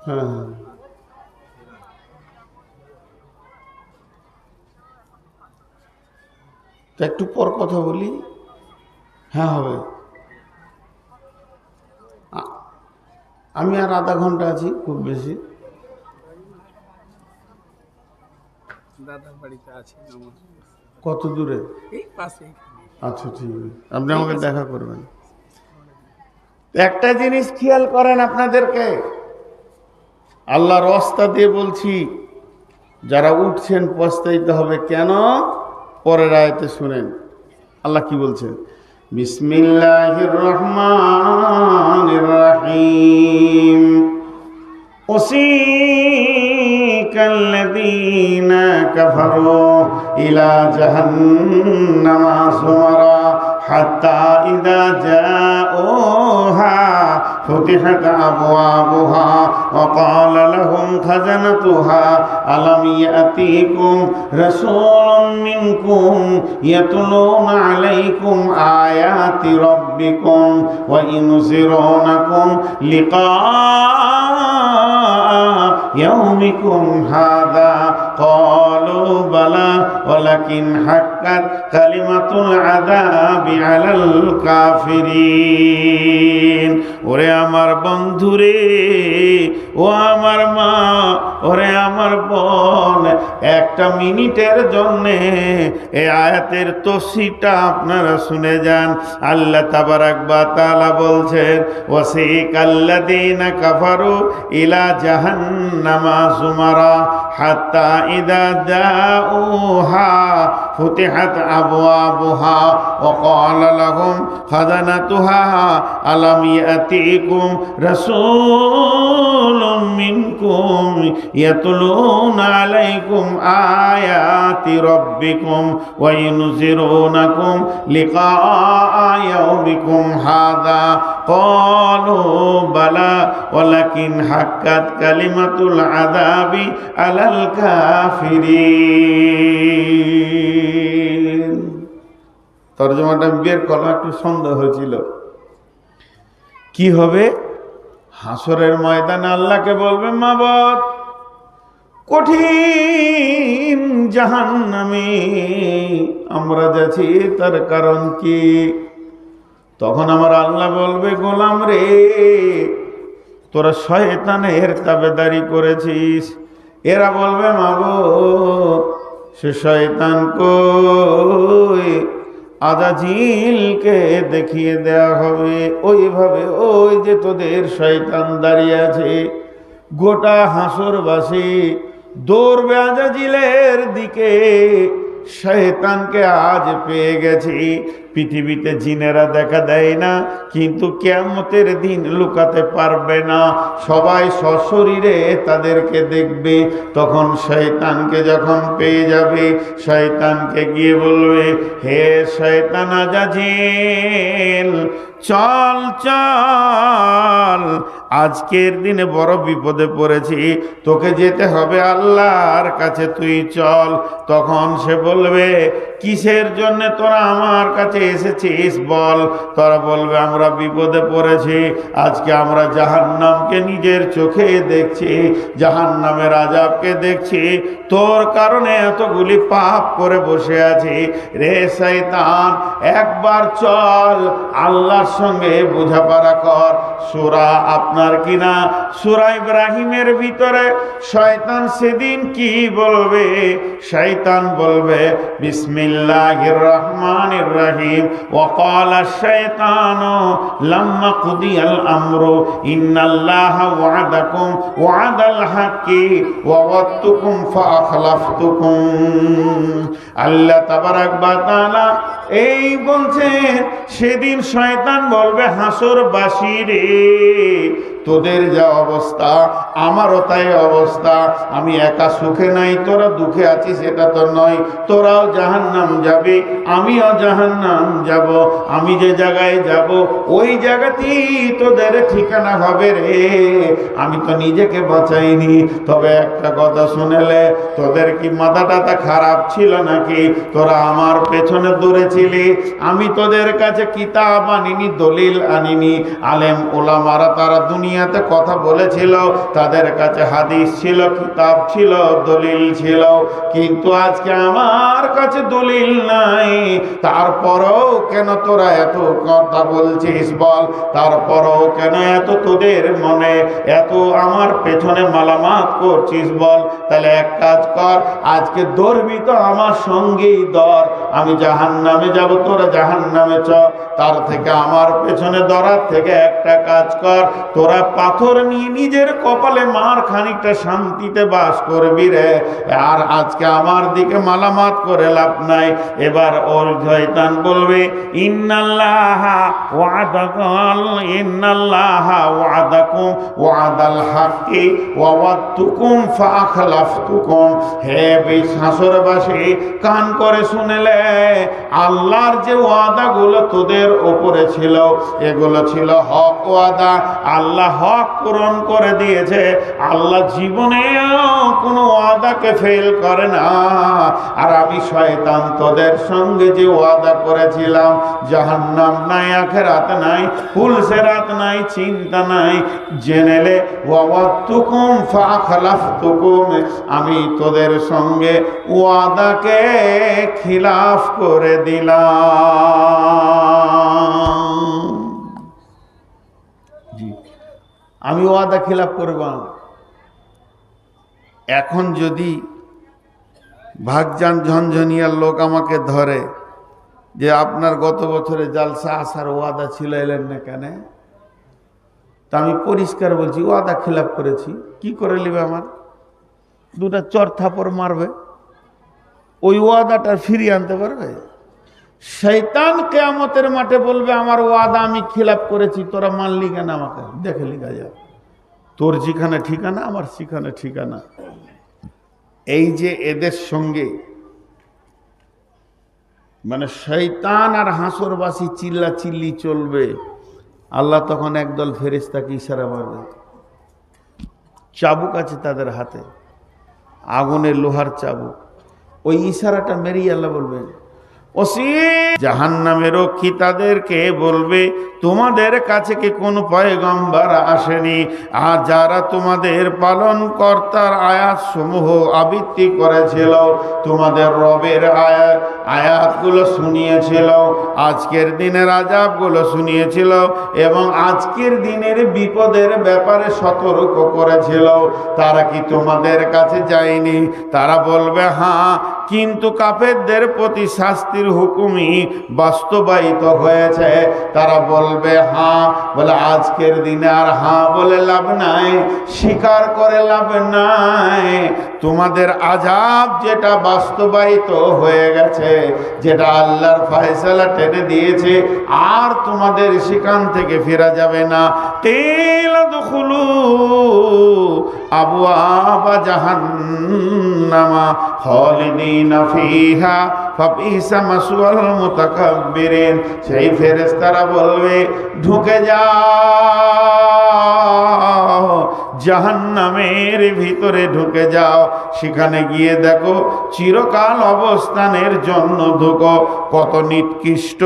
হ্যাঁ হ্যাঁ, তা একটু পর কথা বলি। হ্যাঁ হবে। আমি আর আধা ঘন্টা আছি খুব বেশি। দাদার বাড়িতে আছে, কত দূরে? এই পাশে। আচ্ছা ঠিক আছে, আপনি আমাকে দেখা করবেন। একটা জিনিস খেয়াল করেন আপনাদেরকে, আল্লাহর রাস্তা দিয়ে বলছি, যারা উঠছেন পস্তাইতে হবে। কেন? পরের আয়াতে শুনেন আল্লাহ কি বলছেন। বিসমিল্লাহির রহমানির রহিম। ওয়াসিকাল্লাযীনা কাফারু ইলা জাহান্নামা যুমারা হাত্তা ইযা জাউহা ফুতিহাত আবওয়াবুহা ওয়া ক্বালা লাহুম খাজানাতুহা আলাম ইয়াতিকুম রাসূলুম মিনকুম ইয়াতলুনা আলাইকুম আয়াতি রাব্বিকুম ওয়া ইউনযিরুনাকুম লিকা يومكم هذا قالوا بلى ولكن حقت كلمة العذاب على الكافرين। ওরে আমার বন্ধুরে, ও আমার মা, ওরে আমার বোন, একটা মিনিটের জন্যে এই আয়াতের তফসিরটা আপনারা শুনে যান। আল্লাহ তাবারাক ওয়া তাআলা বলছেন, ওয়াসিকাল্লাযীনা কাফারু ইলা জাহান্নামা যুমারা হাত্তা ইযা জাউহা ফুতিহাত আবওয়াবুহা ওয়া ক্বালা লাহুম খাজানাতুহা আলাম ইয়াতিকুম রাসূলুম মিনকুম ইয়াতলুনা আলাইকুম আয়াতি রাব্বিকুম ওয়া ইউনযিরুনাকুম লিকা ইয়াউমিকুম হাযা ক্বালু বালা ওয়ালাকিন হাক্কাত কালিমাতুল আযাবি আলাল কাফিরিন। তরজমাটা বের করা একটু সন্দেহ হয়েছিল। কি হবে? হাসরের ময়দানে আল্লাহকে বলবে, মাবুদ, কঠিন জাহান্নামে আমরা যাচ্ছি, তার কারণ কি? তখন আমার আল্লাহ বলবে, গোলাম রে, তোরা শয়তানের তাবেদারি করেছিস। এরা বলবে, মাবুদ, সে শয়তান কই? আজাজিলকে দেখিয়ে দেয়া হবে। ওইভাবে ওই যে তোদের শয়তান দাঁড়িয়ে আছে, গোটা হাসরবাসী দৌড়বে আজাজিলের দিকে। শয়তানকে আজ পেয়ে গেছি। পৃথিবীতে জিনেরা দেখা দেয় না, কিন্তু কিয়ামতের দিন লুকাতে পারবে না, সবাই সশরীরে তাদেরকে দেখবে। তখন শয়তানকে যখন পেয়ে যাবে, শয়তানকে গিয়ে বলবে, হে শয়তান আজাজিল, চল চল, আজকের দিনে বড় বিপদে পড়েছি, তোকে যেতে হবে আল্লাহর কাছে, তুই চল। তখন সে বলবে, কিসের জন্য তোরা আমার কাছে এসেছিস বল। তোরা বলবে, আমরা বিপদে পড়েছি, আজকে আমরা জাহান্নামকে নিজের চোখে দেখছি, জাহান্নামের আযাবকে দেখছি, তোর কারণে এতগুলি পাপ করে বসে আছি। রে শয়তান, একবার চল, আল্লাহর সঙ্গে বোঝাপড়া কর। সূরা আপনার কিনা সূরা ইব্রাহিমের ভিতরে শয়তান সেদিন কি বলবে? শয়তান বলবে, বিসমিল্লাহির রহমানির রহিম, ওয়া ক্বালা আশ-শায়তানু লাম্মা কুদিয়াল আমরু ইন্নাল্লাহা ওয়া'আদাকুম ওয়া'আদাল হাক্কি ওয়া ওয়া'আদতুকুম ফাআখলাফতুকুম। আল্লাহ তাবারাক ওয়া তাআলা এই বলছেন, সেদিন শয়তান বলবে হাসরবাসী রে, তোদের যা অবস্থা আমারও তাই অবস্থা, আমি একা সুখে নাই, তোরা দুঃখে আছিস এটা তো নয়, তোরাও জাহান্নাম যাবে, আমিও জাহান্নাম যাব, আমি যে জায়গায় যাব ওই জায়গাতেই তোদের ঠিকানা হবে রে। আমি তো নিজেকে বাঁচাইনি, তবে একটা কথা শুনেলে, তোদের কি মাথা টাথা খারাপ ছিল নাকি? তোরা আমার পেছনে দৌড়েছিলি, আমি তোদের কাছে কিতাব আনিনি, দলিল আনিনি। আলেম ওলামারা তারা দুনিয়াতে কথা বলেছিল, তাদের কাছে হাদিস ছিল, কিতাব ছিল, দলিল ছিল, কিন্তু আজকে আমার কাছে দলিল নাই। তারপরও কেন তোরা এত কথা বলছিস বল? তারপরও কেন এত তোদের মনে এত আমার পেছনে মালামাত করছিস বল? তাহলে এক কাজ কর, আজকে দৌড়বি তো আমার সঙ্গেই দর, আমি জাহান্নামে যাব, তোরা জাহান্নামে চ। তার থেকে আমার পেছনে দরার থেকে একটা কাজ কর, তোরা পাথর নিয়ে নিজের কপালে মার, খানিকটা শান্তিতে বাস করবি রে। আর আজকে আমার দিকে মালামাত করে লাভ নাই। এবার ওর শয়তান বলবে, ইন্নাল্লাহা ওয়া'আদাকুম ইন্নাল্লাহা ওয়া'আদাকুম ওয়া'আদাল হাক্কি ওয়া ওয়া'আদতুকুম ফাআখলাফতুকুম। হে হাসরবাসী, কান করে শুনেলে, আল্লাহর যে ওয়াদাগুলো তোদের উপরে ছিল, এগুলো ছিল হক ওয়াদা। আল্লাহ হক পূরণ করে দিয়েছে। আল্লাহ জীবনেও কোনো ওয়াদাকে ফেল করে না। আর আমি শয়তান তোদের সঙ্গে যে ওয়াদা করেছিলাম, জাহান্নাম নাই, আখিরাত নাই, ফুলসেরাত নাই, চিন্তা নাই, জেনেলে ওয়া'আদতুকুম ফাআখলাফতুকুম, আমি তোদের সঙ্গে ওয়াদাকে খিলাফ করে দিলাম। জি, আমি ওয়াদা খিলাফ করব। এখন যদি ভাগজান ঝনঝনিয়ার লোক আমাকে ধরে যে আপনার গত বছরে জালসা আসার ওয়াদা ছিল, এলেন না কেন? তা আমি পরিষ্কার বলছি, ওয়াদা খিলাফ করেছি। কি করে নিবে? আমার দুটা চর থাপড় মারবে, ওই ওয়াদাটা ফিরিয়ে আনতে পারবে? শয়তান কিয়ামতের মাঠে বলবে, আমার ওয়াদা আমি খিলাফ করেছি, তোরা মানলি কেন? আমাকে দেখে লিখা যা, তোর যেখানে ঠিকানা আমার সেখানে ঠিকানা। এই যে এদের সঙ্গে মানে শয়তান আর হাসরবাসী চিল্লা চিল্লি চলবে, আল্লাহ তখন একদল ফেরেশতাকে ইশারা মারবে, চাবুক আছে তাদের হাতে, আগুনের লোহার চাবুক, ওই ইশারাটা মেরেই আল্লাহ বলবেন, ওসি জাহান্নামের রক্ষী তাদেরকে বলবে, তোমাদের কাছে কি কোন পয়গম্বর আসেনি? আর যারা তোমাদের পালন কর্তার আয়াত সমূহ আবৃত্তি করেছিল, তোমাদের রবের আয়াতগুলো শুনিয়েছিল, আজকের দিনের আযাবগুলো শুনিয়েছিল, এবং আজকের দিনের বিপদের ব্যাপারে সতর্ক করেছিল, তারা কি তোমাদের কাছে যায়নি? তারা বলবে, হ্যাঁ, কিন্তু কাফেরদের প্রতি শাস্তির হুকুমই বাস্তবায়িত হয়েছে। তারা বলবে হ্যাঁ, বলে আজকের দিনে আর হ্যাঁ বলে লাভ নাই, স্বীকার করে লাভ নাই। তোমাদের আযাব যেটা বাস্তবায়িত হয়ে গেছে, যেটা আল্লাহর ফয়সালা টেনে দিয়েছে, আর তোমাদের সেখান থেকে ফেরা যাবে না। কিলা দুখুলু আবওয়াবা জাহান্নামা খালিদিনা ফিহা ফাবিসা মাসওয়াল মুতাকাব্বিরিন। সেই ফেরেশতারা বলবে ঢুকে যাও, জাহান্নামের ভিতরে ঢুকে যাও। সেখানে গিয়ে দেখো চিরকাল অবস্থানের জন্য ঢুকো। কত নিকৃষ্ট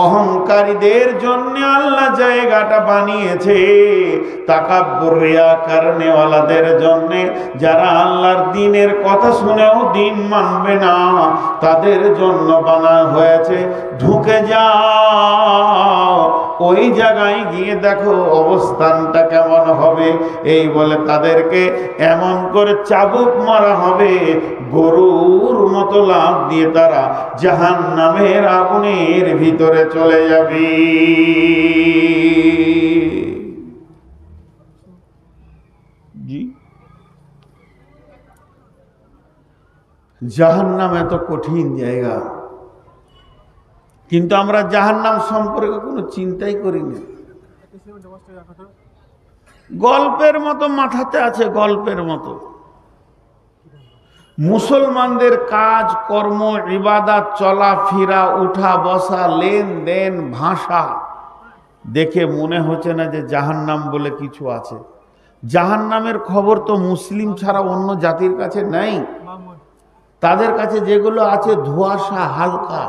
অহংকারীদের জন্য আল্লাহ জায়গাটা বানিয়েছে, তাকাব্বুর রিয়া করনেওয়ালাদের জন্য, যারা আল্লাহর দ্বীনের কথা শুনেও দ্বীন মানবে না, তাদের জন্য বানা হয়েছে। ঢুকে যাও, ওই জায়গায় গিয়ে দেখো অবস্থানটা কেমন হবে। এই বলে তাদেরকে এমন করে চাবুক মারা হবে, গরুর মতো লাফ দিয়ে তারা জাহান্নামের আগুনের ভিতরে চলে যাবে। জি, জাহান্নাম এত কঠিন জায়গা, কিন্তু আমরা জাহান্নাম সম্পর্কে কোনো চিন্তাই করি না। গল্পের মতো মাথাতে আছে, গল্পের মতো। মুসলমানদের কাজ কর্ম, ইবাদত, চলাফেরা, উঠা বসা, লেনদেন, ভাষা দেখে মনে হচ্ছে না যে জাহান্নাম বলে কিছু আছে। জাহান্নামের খবর তো মুসলিম ছাড়া অন্য জাতির কাছে নেই। তাদের কাছে যেগুলো আছে ধোঁয়াশা, হালকা,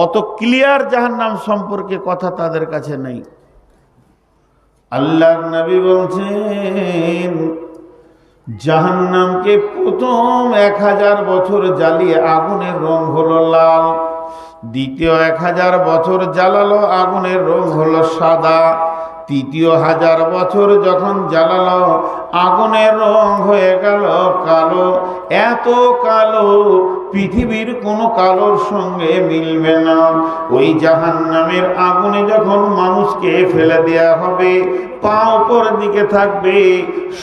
অত ক্লিয়ার জাহান্নাম সম্পর্কে কথা তাদের কাছে নেই। আল্লাহর নবী বলছেন জাহান্নামকে প্রথম 1000 বছর জ্বালিয়ে আগুনের রং হলো লাল, দ্বিতীয় 1000 বছর জ্বালালো আগুনের রং হলো সাদা, তৃতীয় 1000 বছর যখন জ্বালালো আগুনের রং হয়ে গেল কালো। এত কালো পৃথিবীর কোনো কালোর সঙ্গে মিলবে না। ওই জাহান্নামের আগুনে যখন মানুষকে ফেলে দেয়া হবে, পা উপর দিকে থাকবে,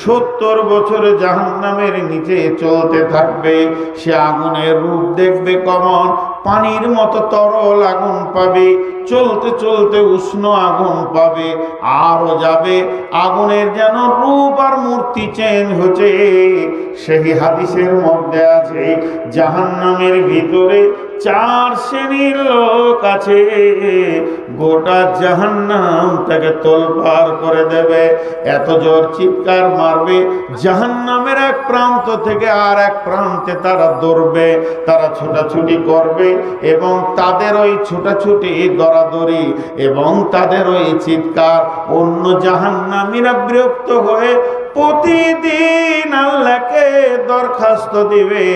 70 বছর জাহান্নামের নিচে চলতে থাকবে। সে আগুনের রূপ দেখবে কেমন, পানির মতো তরল আগুন পাবে, চলতে চলতে উষ্ণ আগুন পাবে, আরো যাবে, আগুনের যেন রূপ আর মূর্তি চেঞ্জ হচ্ছে। সেই হাদিসের মধ্যে আছে জাহান্নামের ভিতরে 4 শ্রেণীর লোক আছে, গোটা জাহান্নাম তাকে তোলপাড় করে দেবে। এত জোর চিৎকার মারবে, জাহান্নামের এক প্রান্ত থেকে আর এক প্রান্তে তারা দৌড়বে, তারা ছোটাছুটি করবে, এবং তাদের ওই ছোটাছুটি দরাদরি এবং তাদের ওই চিৎকার অন্য জাহান্নামীরা বিরক্ত হয়ে প্রতিদিন আল্লাহকে দরখাস্ত দিবে,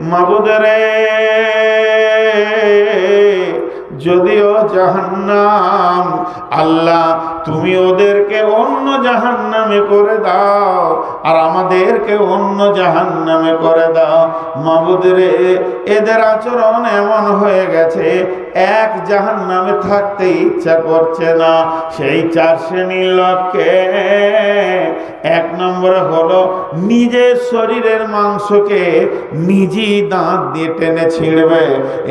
মাবুদরে যদিও জাহান্নাম, আল্লাহ তুমি ওদেরকে অন্য জাহান্নামে করে দাও আর আমাদেরকে অন্য জাহান্নামে করে দাও। মাবুদরে এদের আচরণ এমন হয়ে গেছে, এক জাহান্নামে থাকতে ইচ্ছা করছে না। সেই 4 শ্রেণীর লোককে, 1 নম্বরে হলো নিজের শরীরের মাংসকে নিজেই দাঁত দিয়ে টেনে ছিঁড়বে।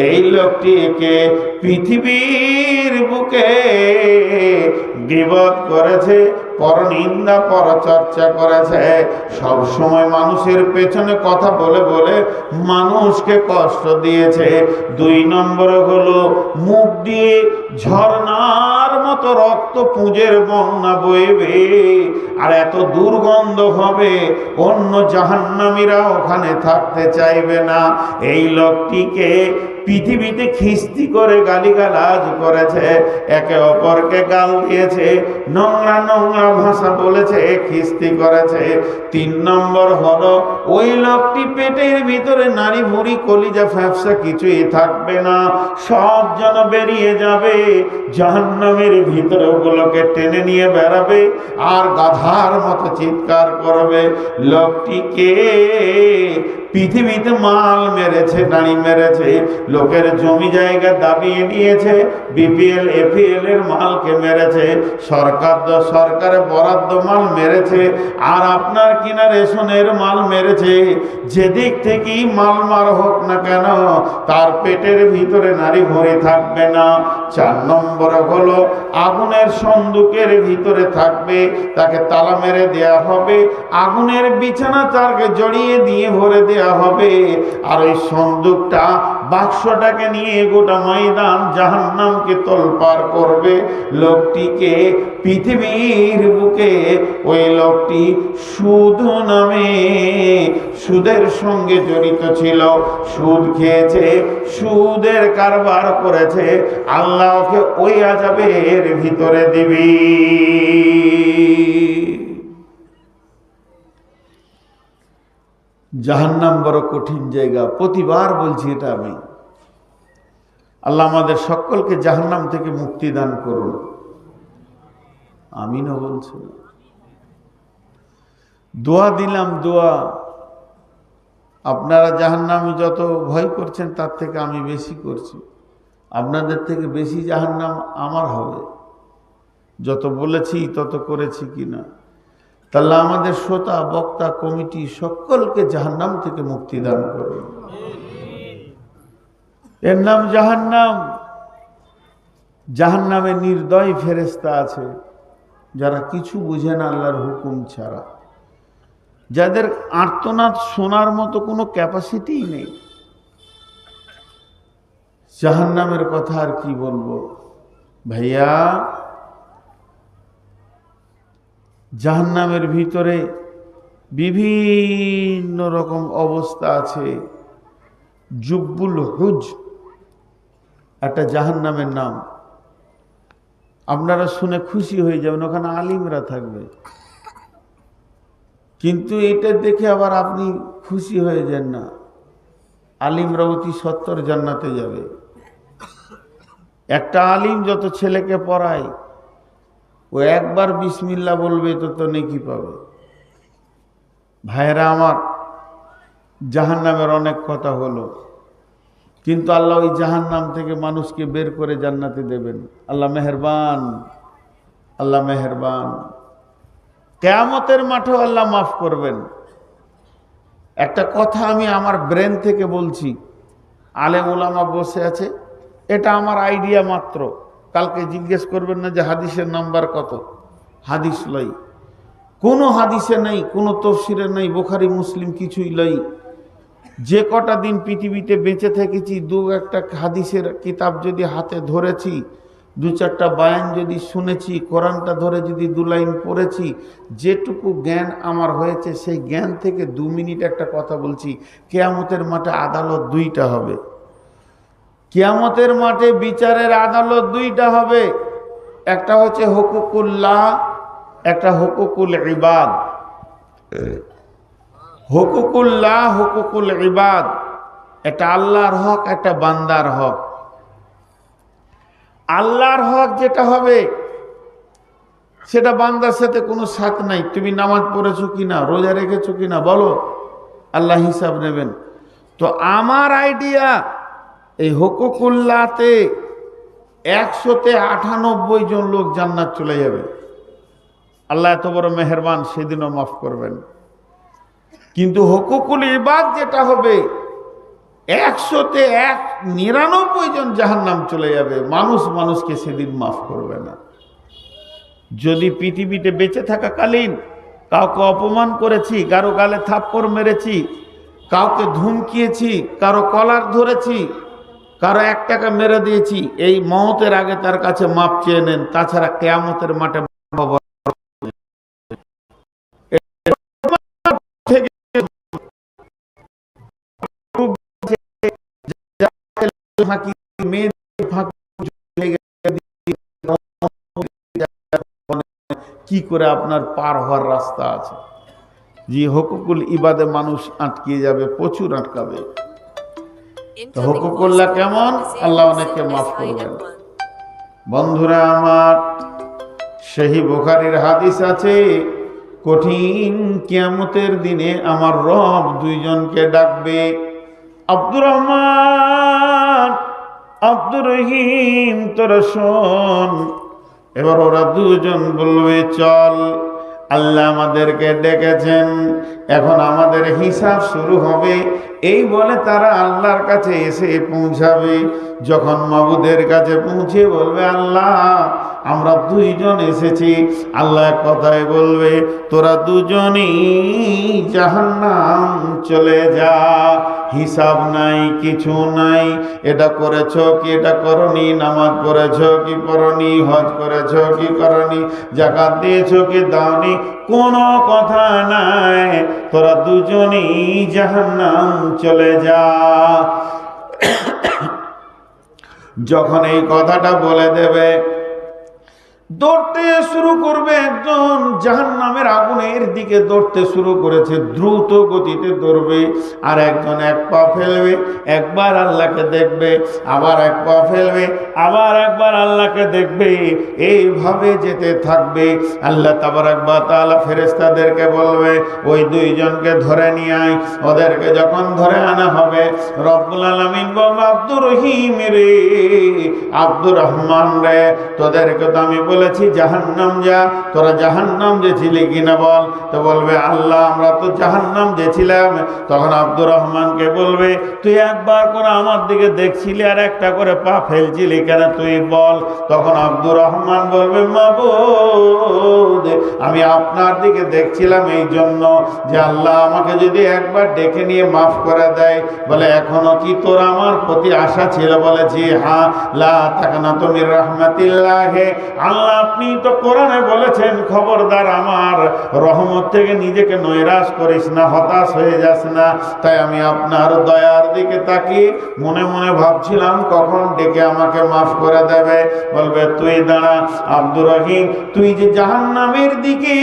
এই লোকটিকে পৃথিবীর বুকে গীবত করেছে, পরনিন্দা পরচর্চা করেছে, সব সময় মানুষের পেছনে কথা বলে বলে মানুষকে কষ্ট দিয়েছে। 2 নম্বরে হলো মুখ দিয়ে ঝর্ণার মতো রক্ত পুঁজের বন্যা বইবে, আর এত দুর্গন্ধ হবে অন্য জাহান্নামীরা ওখানে থাকতে চাইবে না। এই লোকটিকে পৃথিবীতে খিস্তি করে গালিগালাজ করেছে, একে অপরকে গাল দিয়েছে, নোংরা নোংরা ভাষা বলেছে, খিস্তি করেছে। 3 নম্বর হলো ওই লোকটি পেটের ভিতরে নাড়ি ভুঁড়ি কলিজা ফ্যাপসা কিছুই থাকবে না, সব যেন বেরিয়ে যাবে, জাহান্নামের ভিতরে ওগুলোকে টেনে নিয়ে বেড়াবে আর গাধার মতো চিৎকার করবে। লোকটিকে পৃথিবীতে মাল মেরেছে, নারী মেরেছে, লোকের জমি জায়গা দাবিয়ে নিয়েছে, বিপিএল এপিএল এর মালকে মেরেছে, সরকারের বরাদ্দ মাল মেরেছে, আর আপনার কিনা রেশনের মাল মেরেছে। যেদিক থেকেই মাল মার হোক না কেন, তার পেটের ভিতরে নারী ভরে থাকবে না। 4 নম্বর হলো আগুনের সন্দুকের ভিতরে থাকবে, তাকে তালা মেরে দেয়া হবে, আগুনের বিছানা তাকে জড়িয়ে দিয়ে ভরে দেয়া হবে, আর ওই সন্দুকটা বাক্সটাকে নিয়ে গোটা ময়দান জাহান্নামকে তোলপাড় করবে। লোকটিকে পৃথিবীর বুকে ওই লোকটি সুদ নামে সুদের সঙ্গে জড়িত ছিল, সুদ খেয়েছে, সুদের কারবার করেছে, আল্লাহ ওকে ওই আযাবের ভিতরে দিবি। জাহান্নাম বড় কঠিন জায়গা, প্রতিবার বলছি এটা আমি। আল্লাহ আমাদের সকলকে জাহান্নাম থেকে মুক্তি দান করুন, আমিনও বলছি। দোয়া দিলাম, দোয়া। আপনারা জাহান্নামে যত ভয় করছেন তার থেকে আমি বেশি করছি, আপনাদের থেকে বেশি জাহান্নাম আমার হবে, যত বলেছি তত করেছি কিনা। তাহলে আমাদের শ্রোতা, বক্তা, কমিটি সকলকে জাহান্নাম থেকে মুক্তি দান করুন। এর নাম জাহান্নাম। জাহান্নামে নির্দয় ফেরেশতা আছে, যারা কিছু বুঝে না আল্লাহর হুকুম ছাড়া, যাদের আর্তনাদ শোনার মতো কোনো ক্যাপাসিটিই নেই। জাহান্নামের কথা আর কি বলবো ভাইয়া। জাহান্নামের ভিতরে বিভিন্ন রকম অবস্থা আছে। জুব্বুল হুজ একটা জাহান্নামের নাম, আপনারা শুনে খুশি হয়ে যাবেন, ওখানে আলিমরা থাকবে। কিন্তু এটা দেখে আবার আপনি খুশি হয়ে যান না, আলিমরা অতি সত্তর জান্নাতে যাবে। একটা আলিম যত ছেলেকে পড়ায়, ও একবার বিসমিল্লাহ বলবে তো নেকি পাবে। ভাইরা আমার, জাহান্নামের অনেক কথা হলো, কিন্তু আল্লাহ ওই জাহান্নাম থেকে মানুষকে বের করে জান্নাতে দেবেন। আল্লাহ মেহেরবান, আল্লাহ মেহেরবান। কিয়ামতের মাঠেও আল্লাহ মাফ করবেন। একটা কথা আমি আমার ব্রেন থেকে বলছি, আলেম ওলামা বসে আছে, এটা আমার আইডিয়া মাত্র। কালকে জিজ্ঞেস করবেন না যে হাদিসের নাম্বার কত, হাদিস লই, কোনো হাদিসে নেই, কোনো তফসিরে নেই, বুখারী মুসলিম কিছুই লই। যে কটা দিন পৃথিবীতে বেঁচে থেকেছি, একটা হাদিসের কিতাব যদি হাতে ধরেছি, 2-4টা বায়ান যদি শুনেছি, কোরআনটা ধরে যদি 2 লাইন পড়েছি, যেটুকু জ্ঞান আমার হয়েছে সেই জ্ঞান থেকে 2 মিনিট একটা কথা বলছি। কিয়ামতের মাঠে আদালত 2টা হবে। কিয়ামতের মাঠে বিচারের আদালত 2টা হবে। একটা হচ্ছে হুকুকুল্লাহ, একটা হুকুকুল ইবাদ। হুকুকুল্লাহ, হুকুকুল ইবাদ, একটা আল্লাহর হক, একটা বান্দার হক। আল্লাহর হক যেটা হবে সেটা বান্দার সাথে কোনো সাথ নাই। তুমি নামাজ পড়েছো কিনা, রোজা রেখেছো কিনা বলো, আল্লাহ হিসাব নেবেন। তো আমার আইডিয়া, এই হুকুকুল্লাহতে 100-তে 98 জন লোক জান্নাত চলে যাবে। আল্লাহ এত বড় মেহেরবান, সেদিনও মাফ করবেন। কিন্তু হুকুকুল ইবাদ যেটা হবে, 100-তে 99 জন জাহান্নাম চলে যাবে। মানুষকে সেদিন মাফ করবে না। যদি পৃথিবীতে বেঁচে থাকাকালীন কাউকে অপমান করেছি, কারো গালে থাপ্পড় মেরেছি, কাউকে ধমকিয়েছি, কারো কলার ধরেছি, কারো 1 টাকা মেরে দিয়েছি, এই মওতের আগে তার কাছে মাপ চেয়ে নেন। তাছাড়া কিয়ামতের মাঠে কি করে আপনার পার হওয়ার রাস্তা আছে। যে হুকুকুল ইবাদে মানুষ আটকে যাবে, প্রচুর আটকাবে। হুকুকুল্লাহ কেমন, আল্লাহ অনেককে মাফ করবেন। বন্ধুরা আমার, সহিহ বুখারীর হাদিস আছে, কঠিন কিয়ামতের দিনে আমার রব দুইজনকে ডাকবে, আব্দুর রহমান, আব্দুর রহিম, তোরা শোন। এবার ওরা দুজন বলবে, চল, আল্লাহ আমাদেরকে ডেকেছেন, এখন আমাদের হিসাব শুরু হবে। এই বলে তারা আল্লাহর কাছে এসে পৌঁছাবে। যখন মাবুদের কাছে পৌঁছে বলবে, আল্লাহ আমরা দুইজন এসেছি। আল্লাহ এক কথায় বলবে, তোরা দুজনই জাহান্নাম চলে যা, হিসাব নাই, কিছু নাই। এটা করেছ কি এটা করনি, নামাজ পড়েছ কি পড়নি, হজ করেছ কি করনি, যাকাত দিয়েছ কি দাওনি, কোনো কথা নাই, তোরা দুজনই জাহান্নাম চলে যা। যখন এই কথাটা বলে দেবে, দৌড়তে শুরু করবে। একজন জাহান্নামের আগুনের দিকে দৌড়তে শুরু করেছে, দ্রুত গতিতে দৌড়বে। আর একজন এক পা ফেলবে, একবার আল্লাহকে দেখবে, আবার এক পা ফেলবে, আবার একবার আল্লাহকে দেখবে। এইভাবে যেতে থাকবে। আল্লাহ তাবারাক ওয়া তাআলা ফেরেশতাদেরকে বলবে, ওই দুইজনকে ধরে নিয়ে আয়। ওদেরকে যখন ধরে আনা হবে, রব্বুল আলামিন বলবে, আব্দুর রহিম রে, আব্দুর রহমান রে, তোদেরকে তো আমি বলেছি জাহান্নাম যা, তোরা জাহান্নাম যেছিলি কিনা বল। তো বলবে, আল্লাহ আমরা তো জাহান্নাম যেছিলাম। তখন আব্দুর রহমানকে বলবে, তুই একবার করে আমার দিকে দেখছিলি আর একটা করে পা ফেলছিলি কেন, তুই বল। তখন আব্দুর রহমান বলবে, মাবুদ আমি আপনার দিকে দেখছিলাম এই জন্য যে আল্লাহ আমাকে যদি একবার ডেকে নিয়ে মাফ করে দেয়। বলে, এখনো কি তোর আমার প্রতি আশা ছিল? বলে, জি হ্যাঁ, লা তাকনাতু মির রাহমাতিল্লাহ। আল্লাহ আপনি তো কোরআনে বলেছেন, খবরদার আমার রহমত থেকে নিজেকে নৈরাশ করিস না, হতাশ হয়ে যাস না। তাই আমি আপনার দয়ার দিকে তাকিয়ে মনে মনে ভাবছিলাম কখন ডেকে আমাকে মাফ করে দেবে। বলবে, তুই দাঁড়া আব্দুর রহিম, তুই যে জাহান্নামের দিকে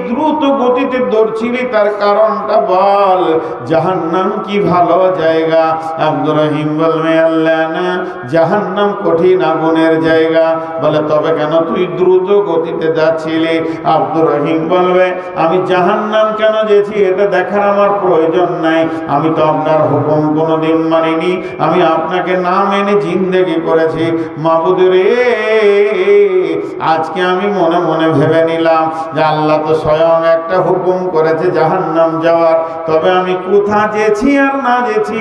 দ্রুত গতিতে দৌড়ছিলি তার কারণটা বল, জাহান্নাম কি ভালো জায়গা? আব্দুর রহিম বলবে, আল্লাহ না, জাহান্নাম কঠিন আগুনের জায়গা। বলে, তবে কেন তুই দ্রুত গতিতে যাচ্ছিলি? আব্দুর রহিম বলবে, আমি জাহান্নাম কেন যেছি এটা দেখার আমার প্রয়োজন নাই। আমি তো আপনার হুকুম কোনোদিন মানিনি, আমি আপনাকে না মেনে জিন্দেগি করেছি। মাবুদ রে, আজকে আমি মনে মনে ভেবে নিলাম যে আল্লাহ তো স্বয়ং একটা হুকুম করেছে জাহান্নাম যাওয়ার, তবে আমি কোথা যেছি আর না যেছি